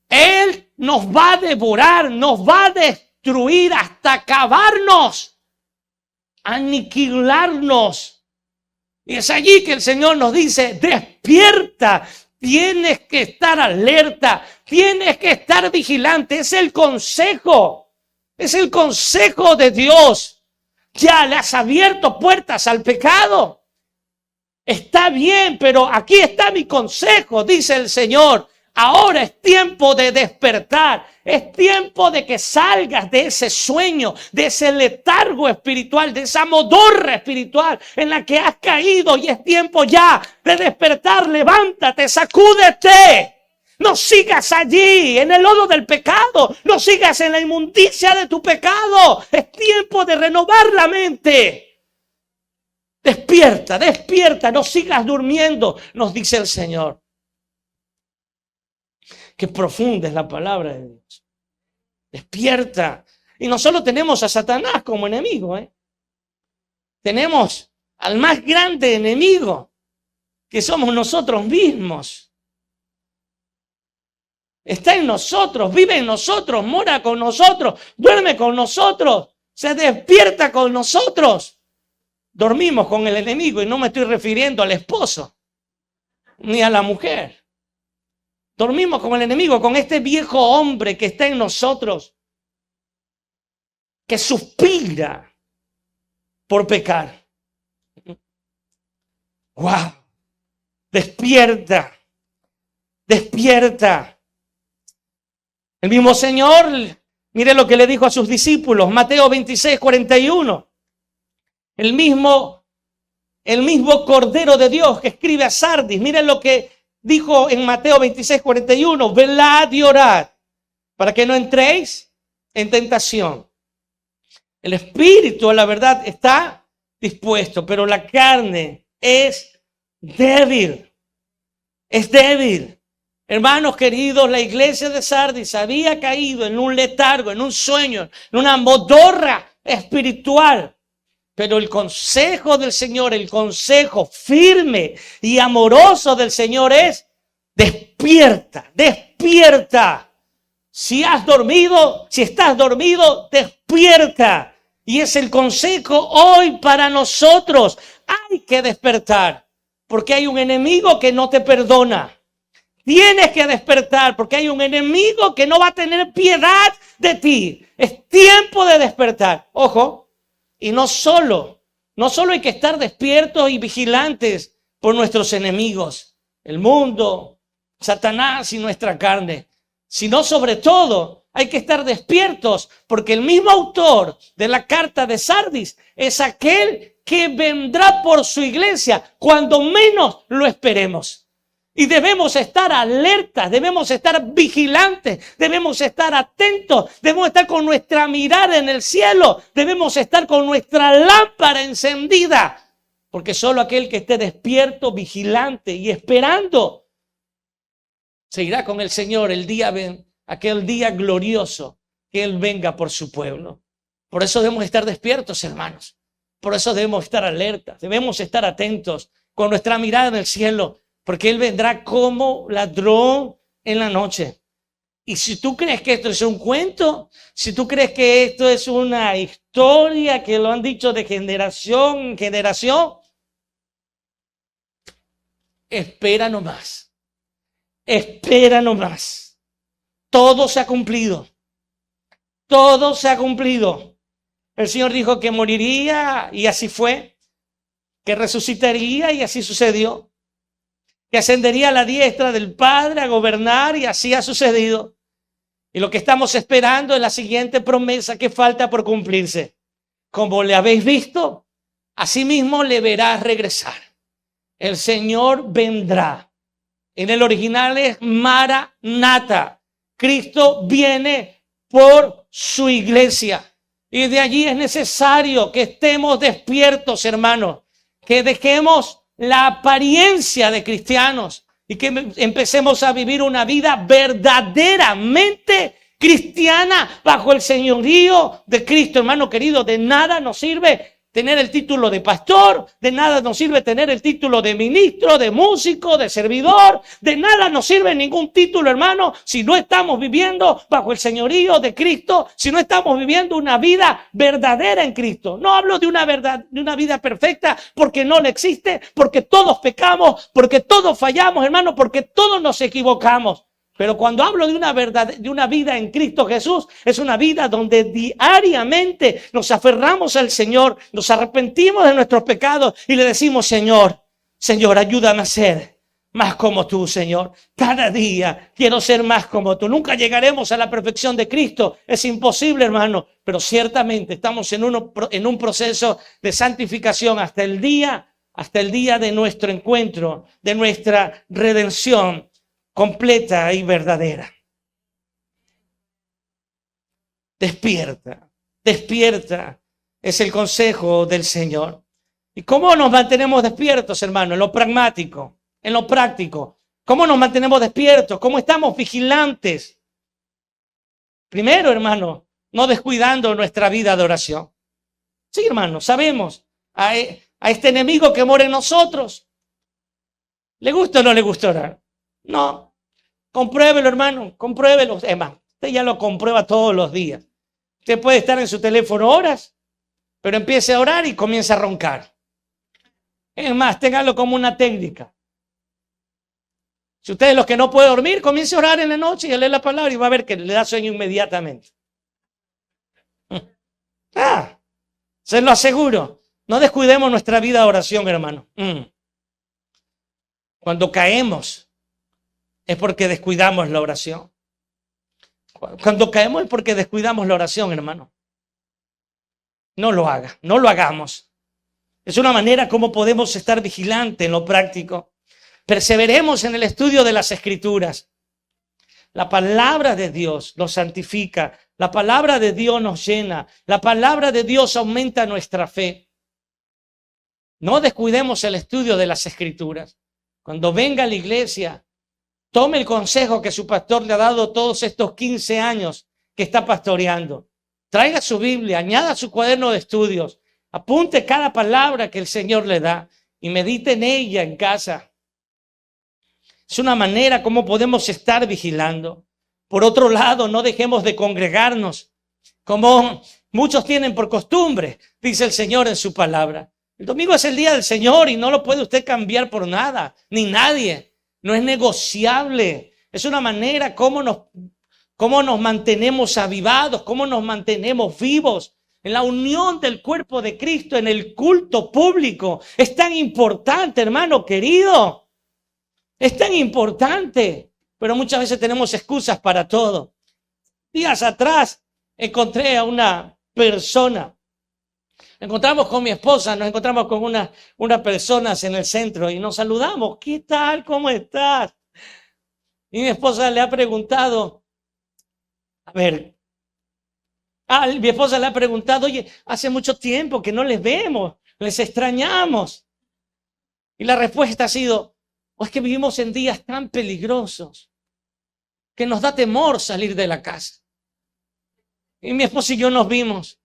Él nos va a devorar, nos va a destruir hasta acabarnos, aniquilarnos. Y es allí que el Señor nos dice, despierta, tienes que estar alerta, tienes que estar vigilante. Es el consejo de Dios. Ya le has abierto puertas al pecado. Está bien, pero aquí está mi consejo, dice el Señor. Ahora es tiempo de despertar. Es tiempo de que salgas de ese sueño, de ese letargo espiritual, de esa modorra espiritual en la que has caído. Y es tiempo ya de despertar. Levántate, sacúdete. No sigas allí, en el lodo del pecado. No sigas en la inmundicia de tu pecado. Es tiempo de renovar la mente. Despierta, despierta. No sigas durmiendo, nos dice el Señor. Qué profunda es la palabra de Dios. Despierta. Y no solo tenemos a Satanás como enemigo, tenemos al más grande enemigo, que somos nosotros mismos. Está en nosotros, vive en nosotros, mora con nosotros, duerme con nosotros, se despierta con nosotros. Dormimos con el enemigo y no me estoy refiriendo al esposo ni a la mujer. Dormimos con el enemigo, con este viejo hombre que está en nosotros, que suspira por pecar. ¡Wow! Despierta, despierta. El mismo Señor, mire lo que le dijo a sus discípulos, Mateo 26:41. El mismo Cordero de Dios que escribe a Sardis, mire lo que dijo en Mateo 26:41, velad y orad para que no entréis en tentación. El espíritu, la verdad, está dispuesto, pero la carne es débil. Es débil. Hermanos queridos, la iglesia de Sardis había caído en un letargo, en un sueño, en una modorra espiritual. Pero el consejo del Señor, el consejo firme y amoroso del Señor es: despierta, despierta. Si has dormido, si estás dormido, despierta. Y es el consejo hoy para nosotros. Hay que despertar, porque hay un enemigo que no te perdona. Tienes que despertar, porque hay un enemigo que no va a tener piedad de ti. Es tiempo de despertar. Ojo, y no solo hay que estar despiertos y vigilantes por nuestros enemigos, el mundo, Satanás y nuestra carne, sino sobre todo hay que estar despiertos, porque el mismo autor de la carta de Sardis es aquel que vendrá por su iglesia cuando menos lo esperemos. Y debemos estar alertas, debemos estar vigilantes, debemos estar atentos, debemos estar con nuestra mirada en el cielo, debemos estar con nuestra lámpara encendida, porque solo aquel que esté despierto, vigilante y esperando se irá con el Señor aquel día glorioso que Él venga por su pueblo. Por eso debemos estar despiertos, hermanos. Por eso debemos estar alertas, debemos estar atentos con nuestra mirada en el cielo, porque Él vendrá como ladrón en la noche. Y si tú crees que esto es un cuento, si tú crees que esto es una historia que lo han dicho de generación en generación, espera nomás. Espera nomás. Todo se ha cumplido. Todo se ha cumplido. El Señor dijo que moriría y así fue. Que resucitaría y así sucedió. Que ascendería a la diestra del Padre a gobernar y así ha sucedido. Y lo que estamos esperando es la siguiente promesa que falta por cumplirse. Como le habéis visto, así mismo le verás regresar. El Señor vendrá. En el original es Maranatha. Cristo viene por su iglesia. Y de allí es necesario que estemos despiertos, hermanos. Que dejemos la apariencia de cristianos y que empecemos a vivir una vida verdaderamente cristiana bajo el señorío de Cristo. Hermano querido, de nada nos sirve tener el título de pastor, de nada nos sirve tener el título de ministro, de músico, de servidor, de nada nos sirve ningún título, hermano, si no estamos viviendo bajo el señorío de Cristo, si no estamos viviendo una vida verdadera en Cristo. No hablo de una vida perfecta, porque no le existe, porque todos pecamos, porque todos fallamos, hermano, porque todos nos equivocamos. Pero cuando hablo de una vida en Cristo Jesús, es una vida donde diariamente nos aferramos al Señor, nos arrepentimos de nuestros pecados y le decimos: Señor, ayúdame a ser más como tú, Señor. Cada día quiero ser más como tú. Nunca llegaremos a la perfección de Cristo. Es imposible, hermano. Pero ciertamente estamos en un proceso de santificación hasta el día de nuestro encuentro, de nuestra redención completa y verdadera. Despierta, despierta. Es el consejo del Señor. ¿Y cómo nos mantenemos despiertos, hermano? En lo pragmático, en lo práctico. ¿Cómo nos mantenemos despiertos? ¿Cómo estamos vigilantes? Primero, hermano, no descuidando nuestra vida de oración. Sí, hermano, sabemos a este enemigo que mora en nosotros. ¿Le gusta o no le gusta orar? No. Compruébelo, hermano, compruébelo. Es más, usted ya lo comprueba todos los días. Usted puede estar en su teléfono horas, pero empiece a orar y comienza a roncar. Es más, téngalo como una técnica. Si usted es los que no puede dormir, comience a orar en la noche y a leer la palabra y va a ver que le da sueño inmediatamente. Se lo aseguro. No descuidemos nuestra vida de oración, hermano. Cuando caemos es porque descuidamos la oración. Cuando caemos es porque descuidamos la oración, hermano. No lo haga, no lo hagamos. Es una manera como podemos estar vigilantes en lo práctico. Perseveremos en el estudio de las Escrituras. La palabra de Dios nos santifica. La palabra de Dios nos llena. La palabra de Dios aumenta nuestra fe. No descuidemos el estudio de las Escrituras. Cuando venga a la iglesia, tome el consejo que su pastor le ha dado todos estos 15 años que está pastoreando. Traiga su Biblia, añada su cuaderno de estudios, apunte cada palabra que el Señor le da y medite en ella en casa. Es una manera como podemos estar vigilando. Por otro lado, no dejemos de congregarnos, como muchos tienen por costumbre, dice el Señor en su palabra. El domingo es el día del Señor y no lo puede usted cambiar por nada, ni nadie. No es negociable. Es una manera como nos mantenemos avivados, cómo nos mantenemos vivos en la unión del cuerpo de Cristo, en el culto público. Es tan importante, hermano querido. Es tan importante. Pero muchas veces tenemos excusas para todo. Días atrás encontré a una persona. Encontramos con mi esposa, nos encontramos con unas personas en el centro y nos saludamos. ¿Qué tal? ¿Cómo estás? Y mi esposa le ha preguntado, mi esposa le ha preguntado, oye, hace mucho tiempo que no les vemos, les extrañamos. Y la respuesta ha sido, es que vivimos en días tan peligrosos que nos da temor salir de la casa. Y mi esposa y yo nos vimos.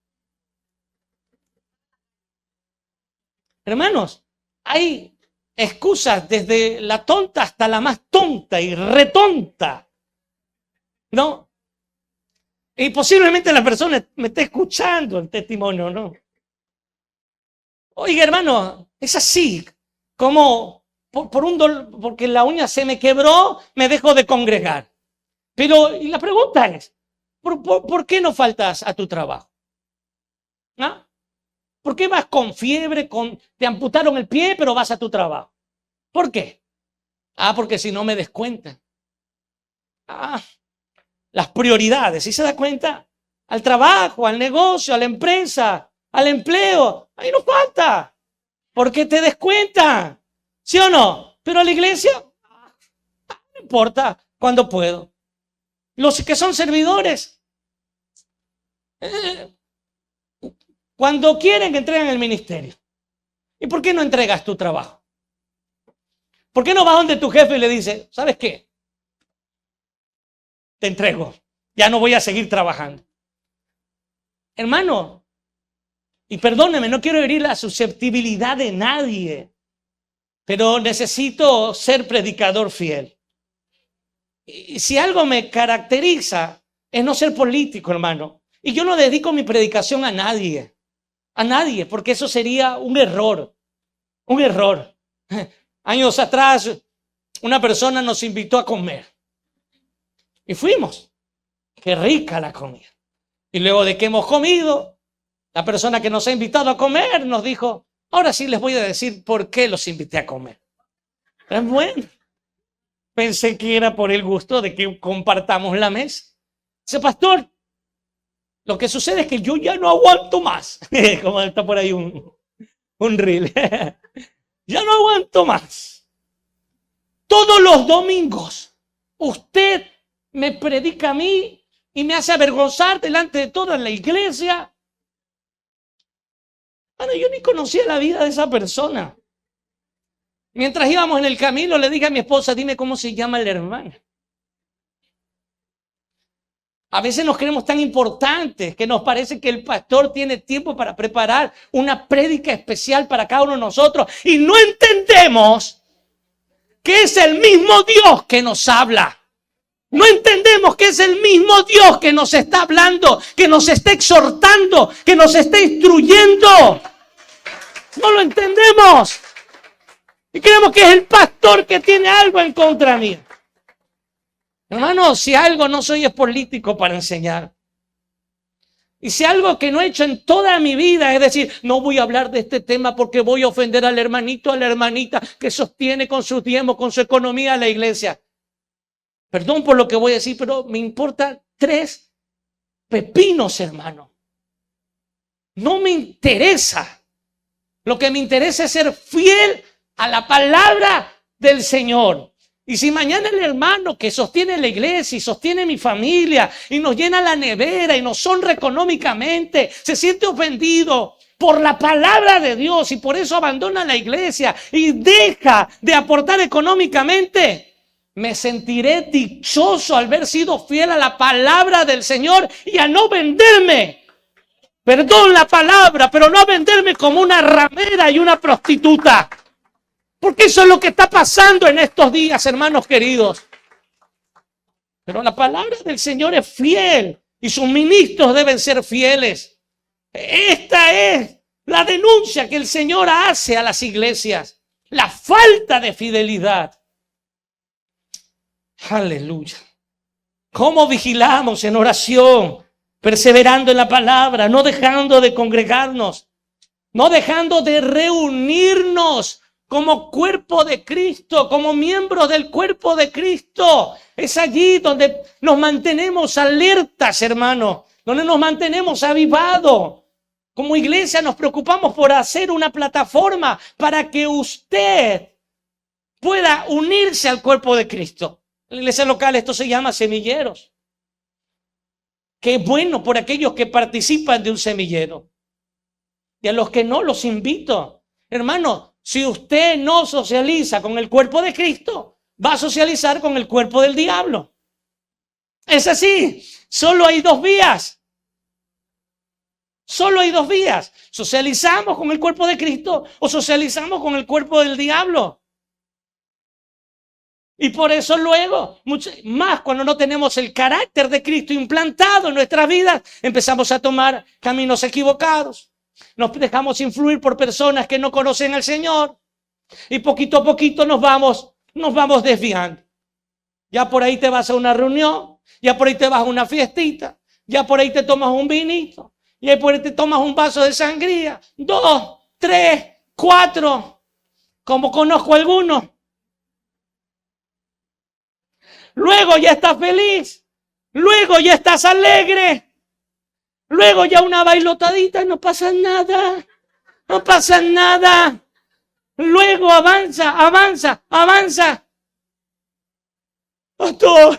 Hermanos, hay excusas desde la tonta hasta la más tonta y retonta, ¿no? Y posiblemente la persona me esté escuchando el testimonio, ¿no? Oiga, hermano, es así, como porque la uña se me quebró, me dejo de congregar. Pero y la pregunta es, ¿por qué no faltas a tu trabajo? ¿Ah? ¿Por qué vas con fiebre, te amputaron el pie, pero vas a tu trabajo? ¿Por qué? Porque si no me descuentan. Las prioridades, ¿sí se da cuenta? Al trabajo, al negocio, a la empresa, al empleo. Ahí no falta. Porque te descuentan. ¿Sí o no? Pero a la iglesia, no importa cuando puedo. Los que son servidores, cuando quieren que entreguen el ministerio. ¿Y por qué no entregas tu trabajo? ¿Por qué no vas donde tu jefe y le dices, ¿sabes qué? Te entrego, ya no voy a seguir trabajando. Hermano, y perdóneme, no quiero herir la susceptibilidad de nadie, pero necesito ser predicador fiel. Y si algo me caracteriza es no ser político, hermano. Y yo no dedico mi predicación a nadie, porque eso sería un error. Años atrás, una persona nos invitó a comer. Y fuimos. Qué rica la comida. Y luego de que hemos comido, la persona que nos ha invitado a comer nos dijo, ahora sí les voy a decir por qué los invité a comer. Es bueno. Pensé que era por el gusto de que compartamos la mesa. Dice, pastor, lo que sucede es que yo ya no aguanto más. Como está por ahí un reel. Ya no aguanto más. Todos los domingos Usted me predica a mí y me hace avergonzar delante de toda la iglesia. Bueno, yo ni conocía la vida de esa persona. Mientras íbamos en el camino, le dije a mi esposa, dime cómo se llama el hermano. A veces nos creemos tan importantes que nos parece que el pastor tiene tiempo para preparar una prédica especial para cada uno de nosotros y no entendemos que es el mismo Dios que nos habla. No entendemos que es el mismo Dios que nos está hablando, que nos está exhortando, que nos está instruyendo. No lo entendemos. Y creemos que es el pastor que tiene algo en contra mía. Hermano, si algo no soy es político para enseñar. Y si algo que no he hecho en toda mi vida es decir, no voy a hablar de este tema porque voy a ofender al hermanito, a la hermanita que sostiene con sus diezmos, con su economía a la iglesia. Perdón por lo que voy a decir, pero me importan 3 pepinos, hermano. No me interesa. Lo que me interesa es ser fiel a la palabra del Señor. Y si mañana el hermano que sostiene la iglesia y sostiene mi familia y nos llena la nevera y nos honra económicamente, se siente ofendido por la palabra de Dios y por eso abandona la iglesia y deja de aportar económicamente, me sentiré dichoso al haber sido fiel a la palabra del Señor y a no venderme. Perdón la palabra, pero no venderme como una ramera y una prostituta. Porque eso es lo que está pasando en estos días, hermanos queridos. Pero la palabra del Señor es fiel y sus ministros deben ser fieles. Esta es la denuncia que el Señor hace a las iglesias. La falta de fidelidad. Aleluya. ¿Cómo vigilamos en oración? Perseverando en la palabra, no dejando de congregarnos, no dejando de reunirnos como cuerpo de Cristo, como miembros del cuerpo de Cristo. Es allí donde nos mantenemos alertas, hermano, donde nos mantenemos avivados. Como iglesia nos preocupamos por hacer una plataforma para que usted pueda unirse al cuerpo de Cristo. En la iglesia local esto se llama semilleros. Qué bueno por aquellos que participan de un semillero. Y a los que no, los invito. Hermano, si usted no socializa con el cuerpo de Cristo, va a socializar con el cuerpo del diablo. Es así. Solo hay 2 vías. Solo hay 2 vías. ¿Socializamos con el cuerpo de Cristo o socializamos con el cuerpo del diablo? Y por eso luego, mucho más cuando no tenemos el carácter de Cristo implantado en nuestras vidas, empezamos a tomar caminos equivocados. Nos dejamos influir por personas que no conocen al Señor. Y poquito a poquito nos vamos desviando. Ya por ahí te vas a una reunión, ya por ahí te vas a una fiestita, ya por ahí te tomas un vinito, ya por ahí te tomas un vaso de sangría, 2, 3, 4, como conozco a algunos. Luego ya estás feliz, luego ya estás alegre, luego ya una bailotadita, no pasa nada, no pasa nada. Luego avanza. Pastor,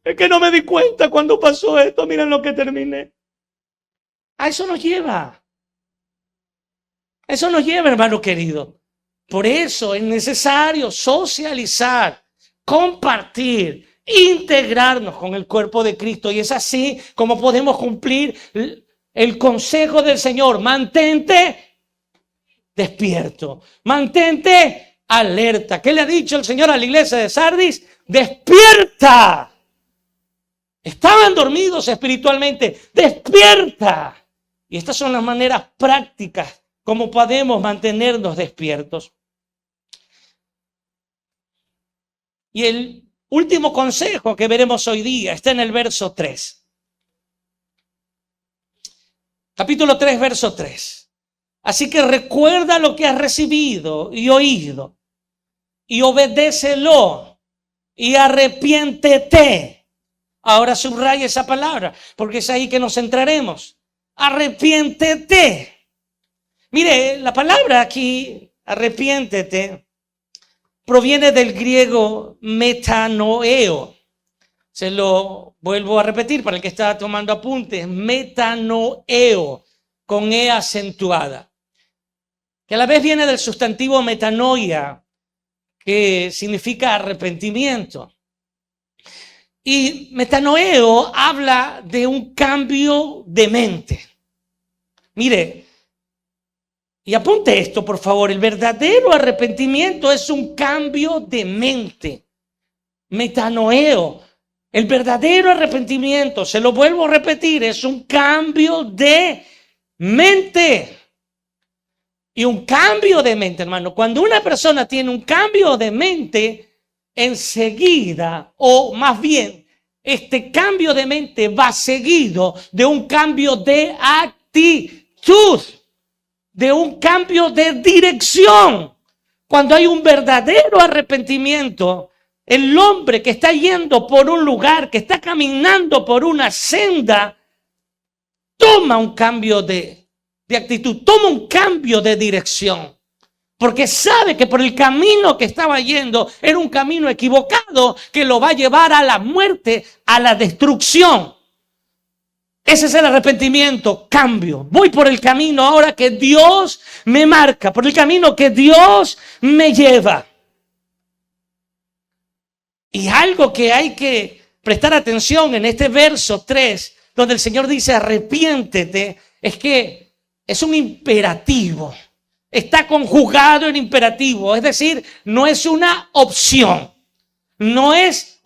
es que no me di cuenta cuando pasó esto, miren lo que terminé. A eso nos lleva. Eso nos lleva, hermano querido. Por eso es necesario socializar, compartir, integrarnos con el cuerpo de Cristo. Y es así como podemos cumplir el consejo del Señor. Mantente despierto, mantente alerta. ¿Qué le ha dicho el Señor a la iglesia de Sardis? Despierta. Estaban dormidos espiritualmente. Despierta. Y estas son las maneras prácticas como podemos mantenernos despiertos. Y el último consejo que veremos hoy día está en el verso 3. Capítulo 3, verso 3. Así que recuerda lo que has recibido y oído y obedécelo y arrepiéntete. Ahora subraya esa palabra porque es ahí que nos centraremos. Arrepiéntete. Mire, la palabra aquí, arrepiéntete, proviene del griego metanoeo. Se lo vuelvo a repetir para el que está tomando apuntes. Metanoeo, con E acentuada. Que a la vez viene del sustantivo metanoia, que significa arrepentimiento. Y metanoeo habla de un cambio de mente. Mire, y apunte esto, por favor. El verdadero arrepentimiento es un cambio de mente. Metanoeo. El verdadero arrepentimiento, se lo vuelvo a repetir, es un cambio de mente. Y un cambio de mente, hermano. Cuando una persona tiene un cambio de mente, enseguida, o más bien, este cambio de mente va seguido de un cambio de actitud, de un cambio de dirección. Cuando hay un verdadero arrepentimiento, el hombre que está yendo por un lugar, que está caminando por una senda, toma un cambio de actitud, toma un cambio de dirección. Porque sabe que por el camino que estaba yendo era un camino equivocado que lo va a llevar a la muerte, a la destrucción. Ese es el arrepentimiento, cambio. Voy por el camino ahora que Dios me marca, por el camino que Dios me lleva. Y algo que hay que prestar atención en este verso 3, donde el Señor dice arrepiéntete, es que es un imperativo. Está conjugado en imperativo, es decir, no es una opción, no es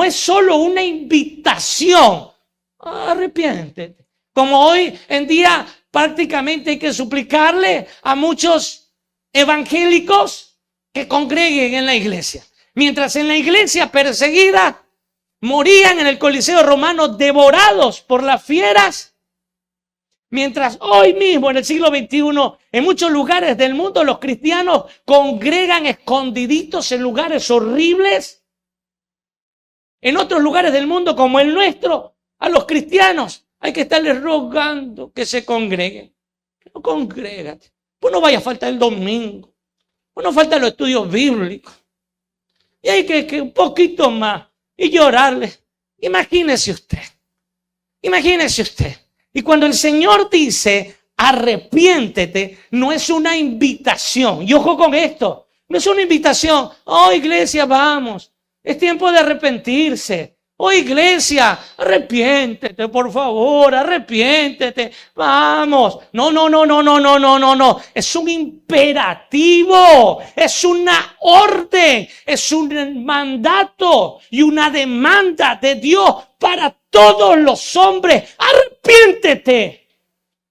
solo una invitación. Arrepiéntete. Como hoy en día prácticamente hay que suplicarle a muchos evangélicos que congreguen en la iglesia. Mientras en la iglesia perseguida morían en el Coliseo Romano devorados por las fieras. Mientras hoy mismo, en el siglo XXI, en muchos lugares del mundo, los cristianos congregan escondiditos en lugares horribles. En otros lugares del mundo, como el nuestro, a los cristianos hay que estarles rogando que se congreguen. No congrégate. Pues no vaya a faltar el domingo. Pues no faltan los estudios bíblicos. Y hay que un poquito más y llorarle. Imagínese usted. Imagínese usted. Y cuando el Señor dice, arrepiéntete, no es una invitación. Y ojo con esto, no es una invitación. Oh, iglesia, vamos, es tiempo de arrepentirse. Oh, iglesia, arrepiéntete, por favor, arrepiéntete. Vamos. No. Es un imperativo, es una orden, es un mandato y una demanda de Dios para todos los hombres. Arrepiéntete.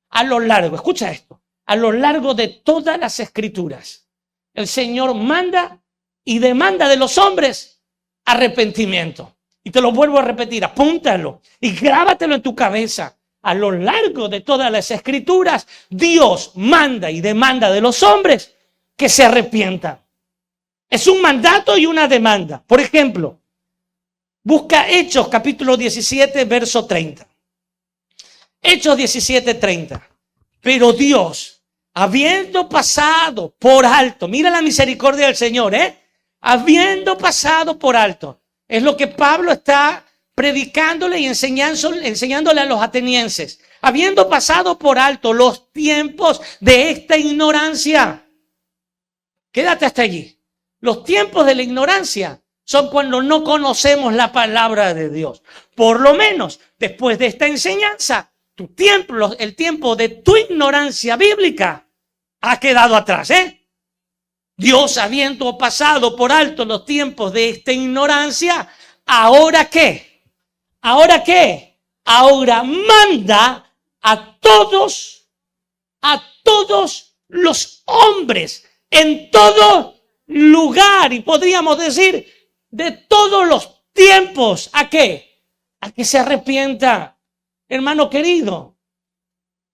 A lo largo, escucha esto, a lo largo de todas las escrituras, el Señor manda y demanda de los hombres arrepentimiento. Y te lo vuelvo a repetir, apúntalo y grábatelo en tu cabeza. A lo largo de todas las escrituras, Dios manda y demanda de los hombres que se arrepientan. Es un mandato y una demanda. Por ejemplo, busca Hechos capítulo 17, verso 30. Hechos 17, 30. Pero Dios, habiendo pasado por alto, mira la misericordia del Señor, habiendo pasado por alto. Es lo que Pablo está predicándole y enseñándole a los atenienses. Habiendo pasado por alto los tiempos de esta ignorancia. Quédate hasta allí. Los tiempos de la ignorancia son cuando no conocemos la palabra de Dios. Por lo menos, después de esta enseñanza, el tiempo de tu ignorancia bíblica ha quedado atrás, Dios, habiendo pasado por alto los tiempos de esta ignorancia, ¿ahora qué? ¿Ahora qué? Ahora manda a todos los hombres en todo lugar, y podríamos decir de todos los tiempos, ¿a qué? A que se arrepienta. Hermano querido,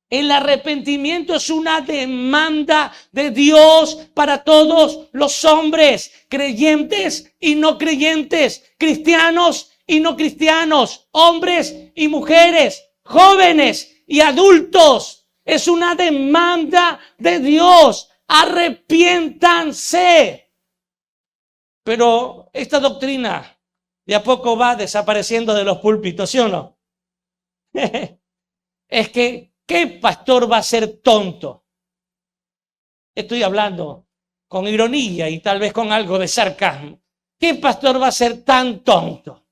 el arrepentimiento es una demanda de Dios para todos los hombres, creyentes y no creyentes, cristianos y no cristianos, hombres y mujeres, jóvenes y adultos. Es una demanda de Dios. Arrepiéntanse. Pero esta doctrina de a poco va desapareciendo de los púlpitos, ¿sí o no? Es que, ¿qué pastor va a ser tonto? Estoy hablando con ironía y tal vez con algo de sarcasmo. ¿Qué pastor va a ser tan tonto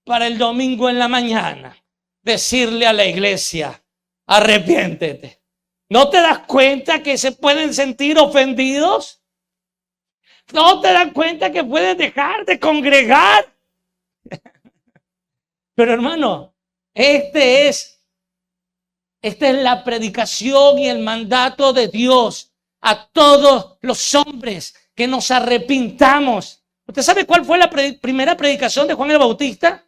para el domingo en la mañana decirle a la iglesia, arrepiéntete? ¿No te das cuenta que se pueden sentir ofendidos? ¿No te das cuenta que pueden dejar de congregar? Pero hermano, esta es la predicación y el mandato de Dios a todos los hombres que nos arrepintamos. ¿Usted sabe cuál fue la primera predicación de Juan el Bautista?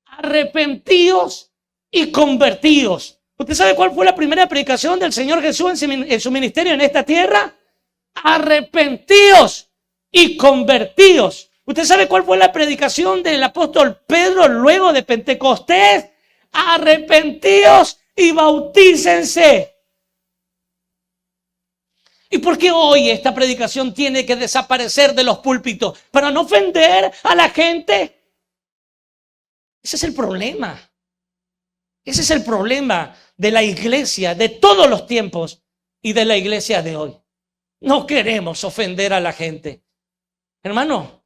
Arrepentíos y convertíos. ¿Usted sabe cuál fue la primera predicación del Señor Jesús en su ministerio en esta tierra? Arrepentíos y convertíos. ¿Usted sabe cuál fue la predicación del apóstol Pedro luego de Pentecostés? Arrepentíos y bautícense. ¿Y por qué hoy esta predicación tiene que desaparecer de los púlpitos? ¿Para no ofender a la gente? Ese es el problema. Ese es el problema de la iglesia de todos los tiempos y de la iglesia de hoy. No queremos ofender a la gente. Hermano,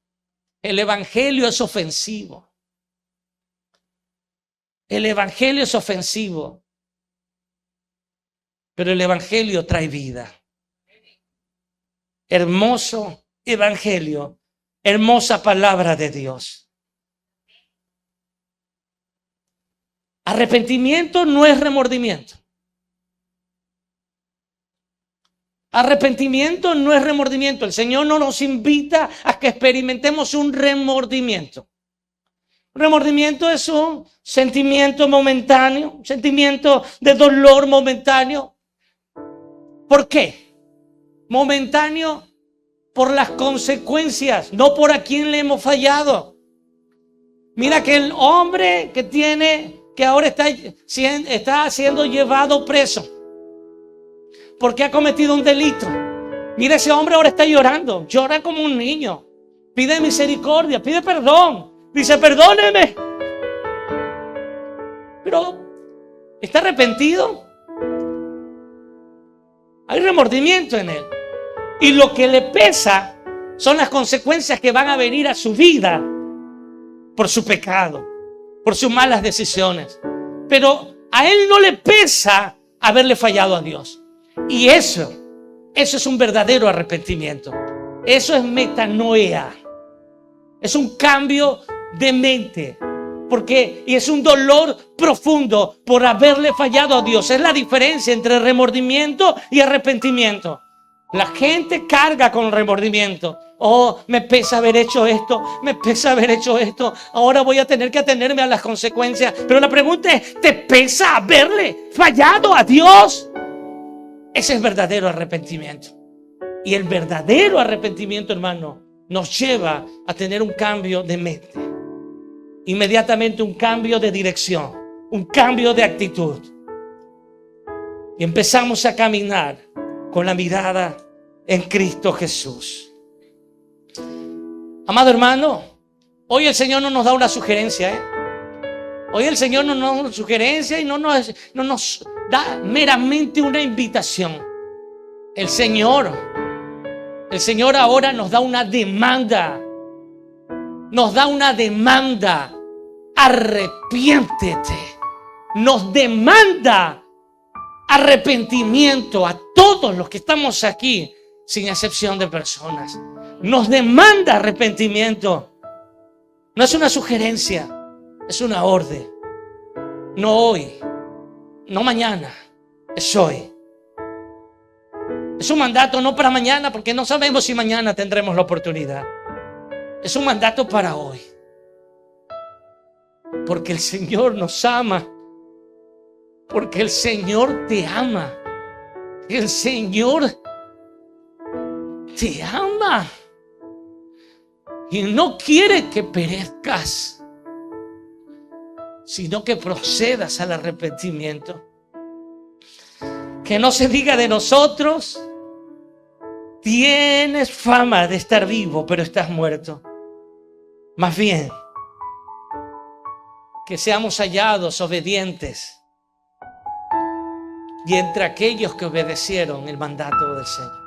el evangelio es ofensivo. El evangelio es ofensivo. Pero el evangelio trae vida. Hermoso evangelio, hermosa palabra de Dios. Arrepentimiento no es remordimiento. Arrepentimiento no es remordimiento. El Señor no nos invita a que experimentemos un remordimiento. Remordimiento es un sentimiento momentáneo, un sentimiento de dolor momentáneo. ¿Por qué? Momentáneo por las consecuencias, no por a quién le hemos fallado. Mira que el hombre que ahora está siendo llevado preso porque ha cometido un delito. Mira, ese hombre ahora está llorando, llora como un niño, pide misericordia, pide perdón, dice perdóneme. Pero ¿está arrepentido? Hay remordimiento en él. Y lo que le pesa son las consecuencias que van a venir a su vida por su pecado, por sus malas decisiones. Pero a él no le pesa haberle fallado a Dios. Y eso es un verdadero arrepentimiento. Eso es metanoia. Es un cambio de mente. Y es un dolor profundo por haberle fallado a Dios. Es la diferencia entre remordimiento y arrepentimiento. La gente carga con remordimiento. Oh, me pesa haber hecho esto, me pesa haber hecho esto. Ahora voy a tener que atenerme a las consecuencias. Pero la pregunta es, ¿te pesa haberle fallado a Dios? Ese es verdadero arrepentimiento. Y el verdadero arrepentimiento, hermano, nos lleva a tener un cambio de mente. Inmediatamente un cambio de dirección, un cambio de actitud. Y empezamos a caminar con la mirada en Cristo Jesús. Amado hermano, hoy el Señor no nos da una sugerencia, Hoy el Señor no nos da una sugerencia y no nos da meramente una invitación. El Señor ahora nos da una demanda. Nos da una demanda. Arrepiéntete. Nos demanda arrepentimiento a todos los que estamos aquí, sin excepción de personas. Nos demanda arrepentimiento. No es una sugerencia, es una orden. No hoy, no mañana, es hoy. Es un mandato no para mañana, porque no sabemos si mañana tendremos la oportunidad. Es un mandato para hoy. Porque el Señor nos ama. Porque el Señor te ama. El Señor te ama. Y no quiere que perezcas, sino que procedas al arrepentimiento. Que no se diga de nosotros Tienes fama de estar vivo, pero estás muerto. Más bien, que seamos hallados obedientes y entre aquellos que obedecieron el mandato del Señor.